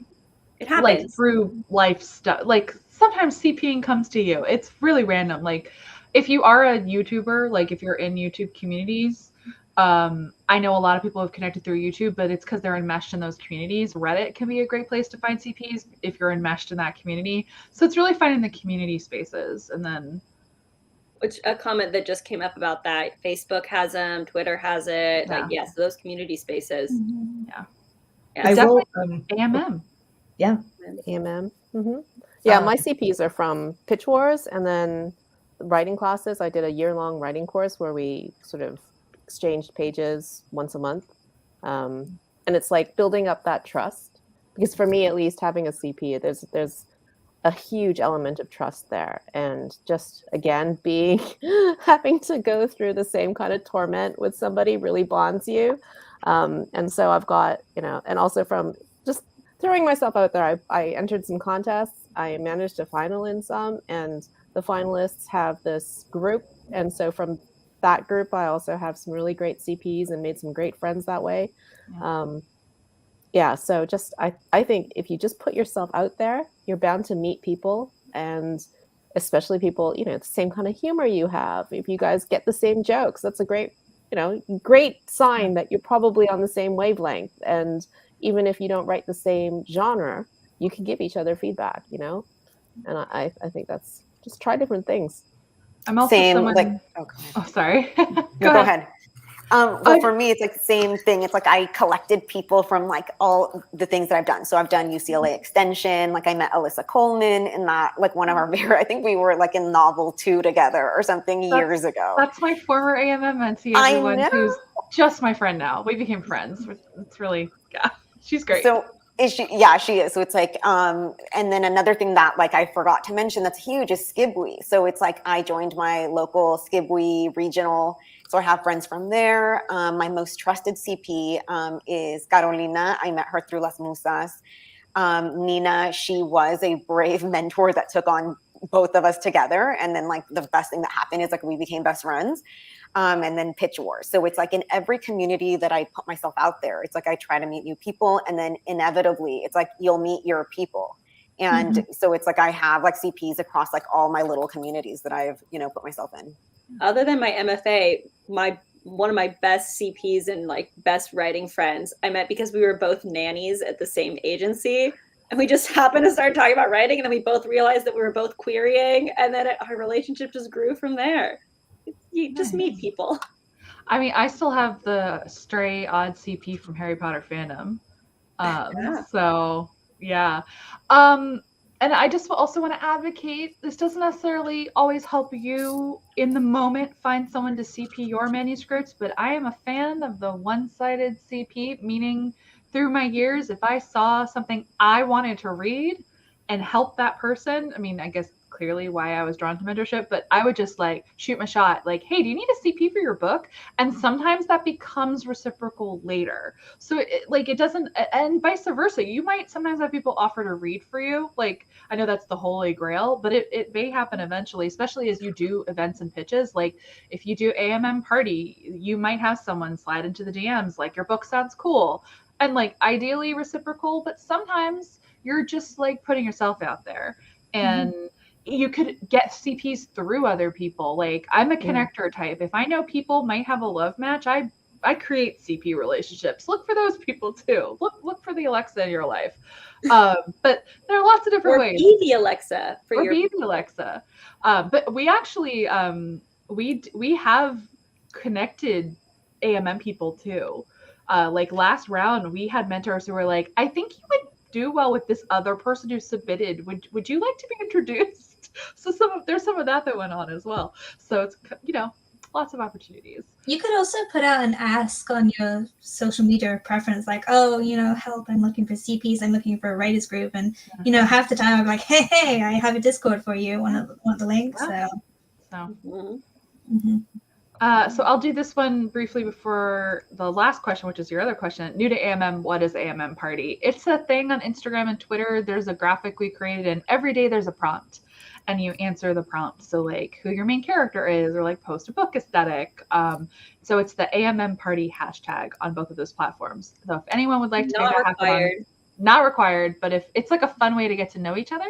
It happens like through life stuff. Like sometimes CPing comes to you. It's really random. Like if you are a YouTuber, like if you're in YouTube communities, I know a lot of people have connected through YouTube, but it's because they're enmeshed in those communities. Reddit can be a great place to find CPs if you're enmeshed in that community. So it's really finding the community spaces. And then which a comment that just came up about that, Facebook has them, Twitter has it. Like, yes, those community spaces. Yeah. I will, AMM. Yeah. AMM. Yeah, my CPs are from Pitch Wars, and then writing classes. I did a year-long writing course where we sort of exchanged pages once a month. And it's like building up that trust. Because for me, at least, having a CP, there's a huge element of trust there, and just again having to go through the same kind of torment with somebody really bonds you. And so I've got, you know, and also from just throwing myself out there, I entered some contests, I managed to final in some, and the finalists have this group, and so from that group I also have some really great CPs and made some great friends that way. So just I think if you just put yourself out there, you're bound to meet people, and especially people, you know, the same kind of humor you have. If you guys get the same jokes, that's a great, you know, great sign that you're probably on the same wavelength. And even if you don't write the same genre, you can give each other feedback, you know. And I think that's just try different things. I'm also someone like sorry. Go ahead. Well, for me, it's like the same thing. It's like I collected people from like all the things that I've done. So I've done UCLA Extension. Like I met Alyssa Coleman in that, like one of our very, I think we were like in novel 2 together or something years ago. That's my former AMM mentee, everyone, who's just my friend now. We became friends. It's really, she's great. So is she? Yeah, she is. So it's like, and then another thing that like I forgot to mention that's huge is Skibwe. So it's like I joined my local Skibwe regional. So I have friends from there. My most trusted CP is Carolina. I met her through Las Musas. Nina, she was a brave mentor that took on both of us together. And then like the best thing that happened is like we became best friends. And then Pitch Wars. So it's like in every community that I put myself out there, it's like I try to meet new people. And then inevitably, it's like you'll meet your people. And so it's like I have like CPs across like all my little communities that I've, you know, put myself in. Other than my MFA, one of my best CPs and like best writing friends I met because we were both nannies at the same agency. And we just happened to start talking about writing, and then we both realized that we were both querying, and then our relationship just grew from there. You just meet people. I mean, I still have the stray odd CP from Harry Potter fandom. So yeah. And I just also want to advocate, this doesn't necessarily always help you in the moment find someone to CP your manuscripts, but I am a fan of the one-sided CP, meaning through my years, if I saw something I wanted to read and help that person, I mean, I guess clearly why I was drawn to mentorship, but I would just like shoot my shot, like, hey, do you need a CP for your book? And sometimes that becomes reciprocal later. So it doesn't, and vice versa. You might sometimes have people offer to read for you. Like, I know that's the holy grail, but it may happen eventually, especially as you do events and pitches. Like if you do AMM party, you might have someone slide into the DMs, like, your book sounds cool. And like ideally reciprocal, but sometimes you're just like putting yourself out there. And you could get CPs through other people. Like I'm a connector type. If I know people might have a love match, I create CP relationships. Look for those people too. Look for the Alexa in your life. But there are lots of different ways. Be the Alexa for be the Alexa. But we actually we have connected AMM people too. Like last round, we had mentors who were like, I think you would do well with this other person who submitted. Would you like to be introduced? So there's some of that went on as well. So it's, you know, lots of opportunities. You could also put out an ask on your social media preference, like, oh, you know, help, I'm looking for CPs, I'm looking for a writers group. And, you know, half the time I'm like, hey, I have a Discord for you. Want the link? Yeah. So I'll do this one briefly before the last question, which is your other question. New to AMM, what is AMM Party? It's a thing on Instagram and Twitter. There's a graphic we created, and every day there's a prompt, and you answer the prompt. So like who your main character is, or like post a book aesthetic. So it's the AMM Party hashtag on both of those platforms. So if anyone would like to make that happen, not required, but if it's like a fun way to get to know each other.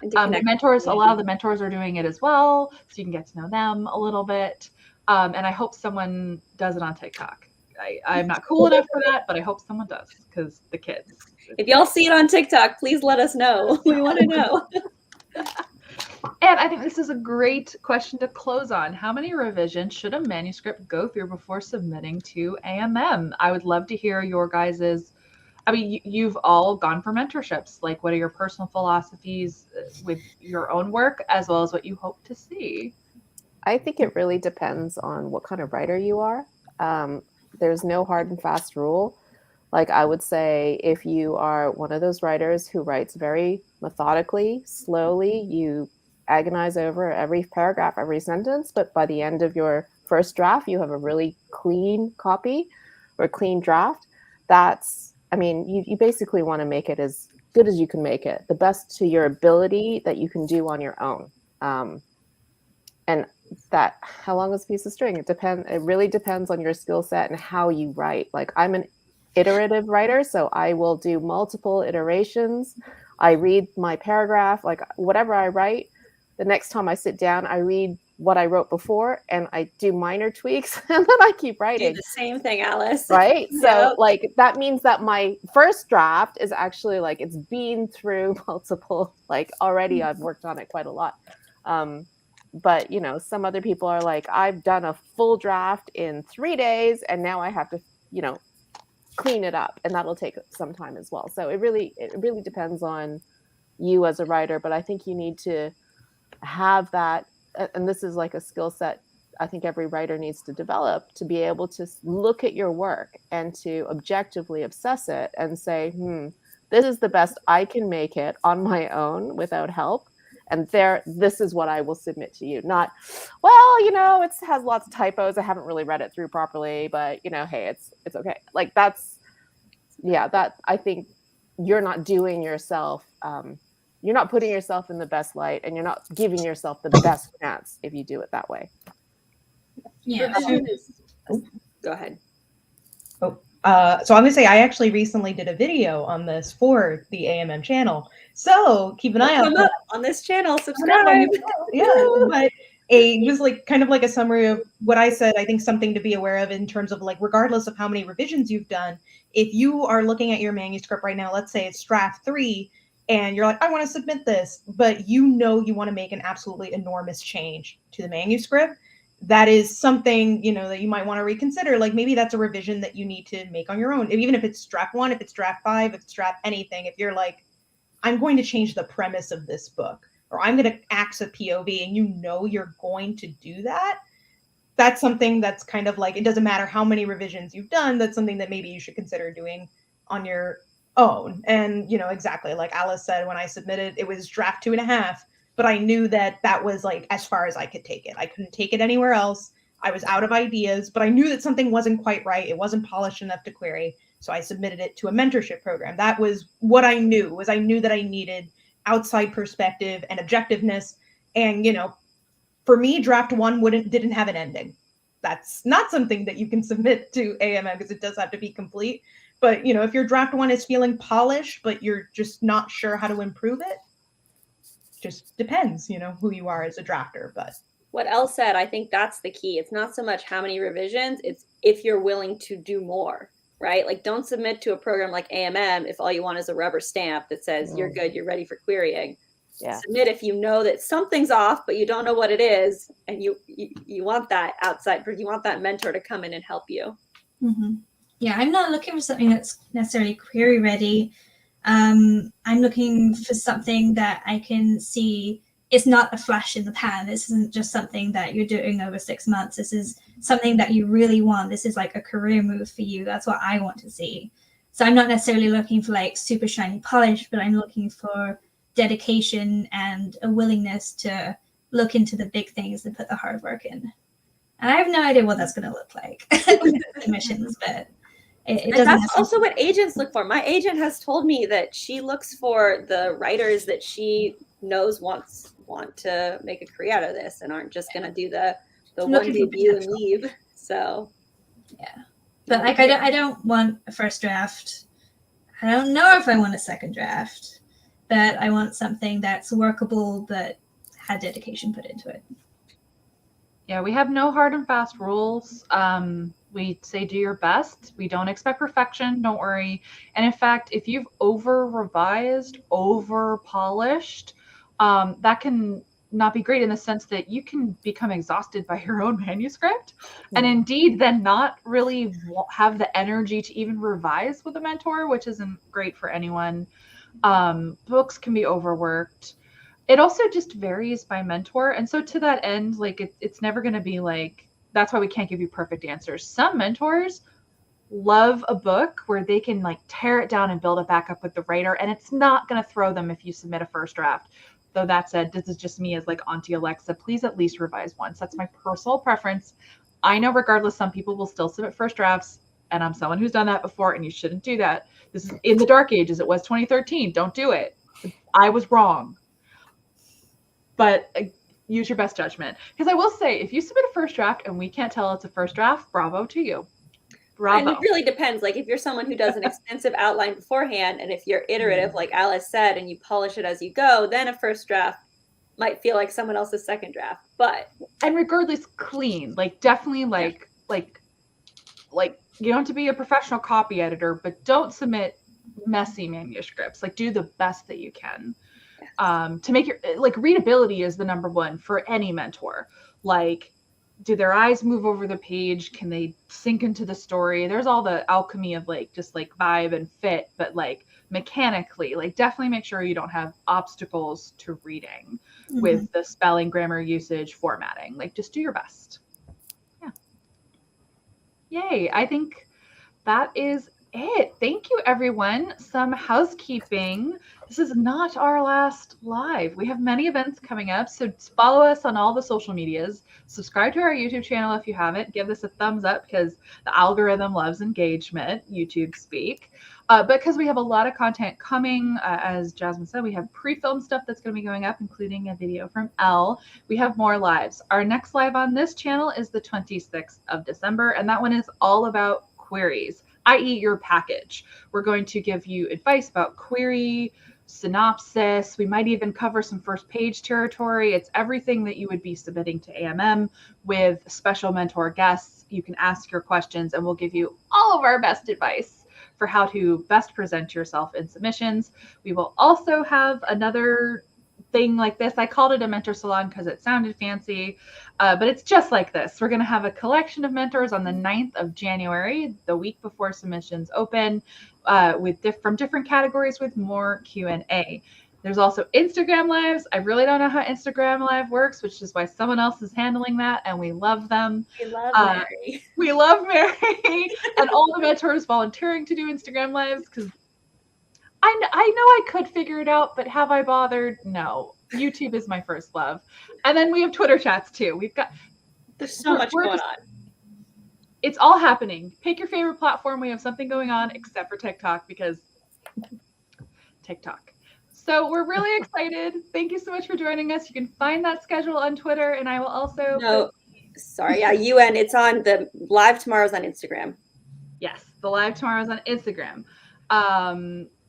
The mentors, a lot of the mentors are doing it as well, so you can get to know them a little bit. And I hope someone does it on TikTok. I'm not cool enough for that, but I hope someone does, because the kids. If y'all see it on TikTok, please let us know. We want to know. And I think this is a great question to close on. How many revisions should a manuscript go through before submitting to AMM? I would love to hear your guys's. I mean, you've all gone for mentorships. Like, what are your personal philosophies with your own work, as well as what you hope to see? I think it really depends on what kind of writer you are. There's no hard and fast rule. Like I would say, if you are one of those writers who writes very methodically, slowly, you agonize over every paragraph, every sentence, but by the end of your first draft, you have a really clean copy or clean draft. I mean, you basically want to make it as good as you can make it, the best to your ability that you can do on your own. And that, how long is a piece of string? It really depends on your skill set and how you write. Like I'm an iterative writer, so I will do multiple iterations. I read my paragraph, like whatever I write, the next time I sit down, I read what I wrote before and I do minor tweaks and then I keep writing. Do the same thing, Alice. Right? So like that means that my first draft is actually like it's been through multiple, like already I've worked on it quite a lot. But, you know, some other people are like, I've done a full draft in 3 days and now I have to, you know, clean it up, and that'll take some time as well. So it really depends on you as a writer, but I think you need to have that. And this is like a skill set I think every writer needs to develop, to be able to look at your work and to objectively assess it and say, this is the best I can make it on my own without help. And this is what I will submit to you. Not, well, you know, it has lots of typos. I haven't really read it through properly, but you know, hey, it's okay. Like that I think you're not doing yourself. You're not putting yourself in the best light, and you're not giving yourself the best chance if you do it that way. Yeah. Go ahead. Oh, So I'm gonna say I actually recently did a video on this for the AMM channel. So keep an eye out Come for up on this channel, that. subscribe. Yeah, but just like kind of like a summary of what I said. I think something to be aware of in terms of like, regardless of how many revisions you've done, if you are looking at your manuscript right now, let's say it's draft 3, and you're like, I want to submit this, but you know you want to make an absolutely enormous change to the manuscript. That is something, you know, that you might want to reconsider. Like maybe that's a revision that you need to make on your own. Even if it's draft 1, if it's draft 5, if it's draft anything, if you're like, I'm going to change the premise of this book, or I'm going to axe a POV, and you know you're going to do that, that's something that's kind of like, it doesn't matter how many revisions you've done, that's something that maybe you should consider doing on your own. And, you know, exactly like Alice said, when I submitted, it was draft 2.5, but I knew that that was like as far as I could take it. I couldn't take it anywhere else. I was out of ideas, but I knew that something wasn't quite right. It wasn't polished enough to query. So I submitted it to a mentorship program. That was what I knew, was I knew that I needed outside perspective and objectiveness. And, you know, for me, draft 1 didn't have an ending. That's not something that you can submit to AMM because it does have to be complete. But, you know, if your draft 1 is feeling polished, but you're just not sure how to improve it, just depends, you know, who you are as a drafter. But What Elle said, I think that's the key. It's not so much how many revisions, it's if you're willing to do more, right? Like don't submit to a program like AMM if all you want is a rubber stamp that says you're good, you're ready for querying. Yeah. Submit if you know that something's off, but you don't know what it is, and you want that outside, you want that mentor to come in and help you. Mm-hmm. Yeah, I'm not looking for something that's necessarily query ready. I'm looking for something that I can see is not a flash in the pan. This isn't just something that you're doing over 6 months. This is something that you really want. This is like a career move for you. That's what I want to see. So I'm not necessarily looking for like super shiny polish, but I'm looking for dedication and a willingness to look into the big things and put the hard work in. And I have no idea what that's going to look like with submissions, but it doesn't. That's also what agents look for. My agent has told me that she looks for the writers that she knows want to make a career out of this and aren't just going to do the one debut and leave. So, yeah. But like, I don't want a first draft. I don't know if I want a second draft, but I want something that's workable but had dedication put into it. Yeah, we have no hard and fast rules. We say do your best. We don't expect perfection. Don't worry. And in fact, if you've over revised, over polished, that can not be great in the sense that you can become exhausted by your own manuscript, and indeed then not really have the energy to even revise with a mentor, which isn't great for anyone. Books can be overworked. It also just varies by mentor. And so to that end, like it's never going to be like, that's why we can't give you perfect answers. Some mentors love a book where they can like tear it down and build it back up with the writer. And it's not going to throw them if you submit a first draft. Though that said, this is just me as like Auntie Alexa. Please at least revise once. That's my personal preference. I know regardless, some people will still submit first drafts. And I'm someone who's done that before, and you shouldn't do that. This is in the dark ages. It was 2013. Don't do it. I was wrong. But use your best judgment. Because I will say, if you submit a first draft and we can't tell it's a first draft, bravo to you. Bravo. And it really depends. Like if you're someone who does an extensive outline beforehand, and if you're iterative, like Alice said, and you polish it as you go, then a first draft might feel like someone else's second draft. And regardless, clean. Like definitely like you don't have to be a professional copy editor, but don't submit messy manuscripts. Like do the best that you can. To make your like readability is the number one for any mentor. Like, do their eyes move over the page? Can they sink into the story? There's all the alchemy of like just like vibe and fit, but like mechanically, like definitely make sure you don't have obstacles to reading with the spelling, grammar, usage, formatting. Like just do your best. Yeah. Yay. I think that is it. Thank you, everyone. Some housekeeping. This is not our last live. We have many events coming up, so follow us on all the social medias. Subscribe to our YouTube channel if you haven't. Give this a thumbs up because the algorithm loves engagement, YouTube speak. Because we have a lot of content coming. As Jasmine said, we have pre-filmed stuff that's going to be going up, including a video from Elle. We have more lives. Our next live on this channel is the 26th of December, and that one is all about queries. i.e. your package. We're going to give you advice about query, synopsis. We might even cover some first page territory. It's everything that you would be submitting to AMM with special mentor guests. You can ask your questions and we'll give you all of our best advice for how to best present yourself in submissions. We will also have another thing like this. I called it a mentor salon because it sounded fancy, but it's just like this. We're going to have a collection of mentors on the 9th of January, the week before submissions open, from different categories with more Q&A. There's also Instagram lives. I really don't know how Instagram live works, which is why someone else is handling that, and we love them. We love Mary. We love Mary and all the mentors volunteering to do Instagram lives, because I know I could figure it out, but have I bothered? No. YouTube is my first love. And then we have Twitter chats too. There's so much going on. It's all happening. Pick your favorite platform. We have something going on, except for TikTok, because TikTok. So we're really excited. Thank you so much for joining us. You can find that schedule on Twitter, and I will also UN. It's on the live tomorrow's on Instagram. Yes, the live tomorrow's on Instagram.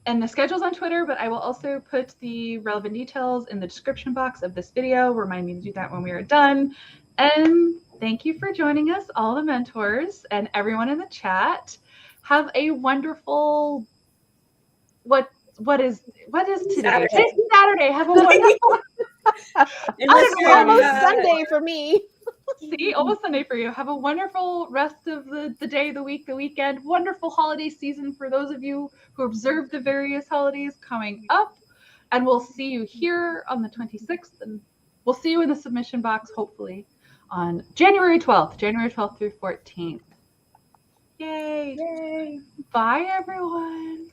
And the schedule's on Twitter, but I will also put the relevant details in the description box of this video. Remind me to do that when we are done. And thank you for joining us, all the mentors and everyone in the chat. Have a wonderful what is today? Saturday. It's Saturday. Have a wonderful Almost Sunday for me. See, almost Sunday for you. Have a wonderful rest of the day, the week, the weekend. Wonderful holiday season for those of you who observe the various holidays coming up. And we'll see you here on the 26th. And we'll see you in the submission box, hopefully, on January 12th through 14th. Yay. Bye, everyone.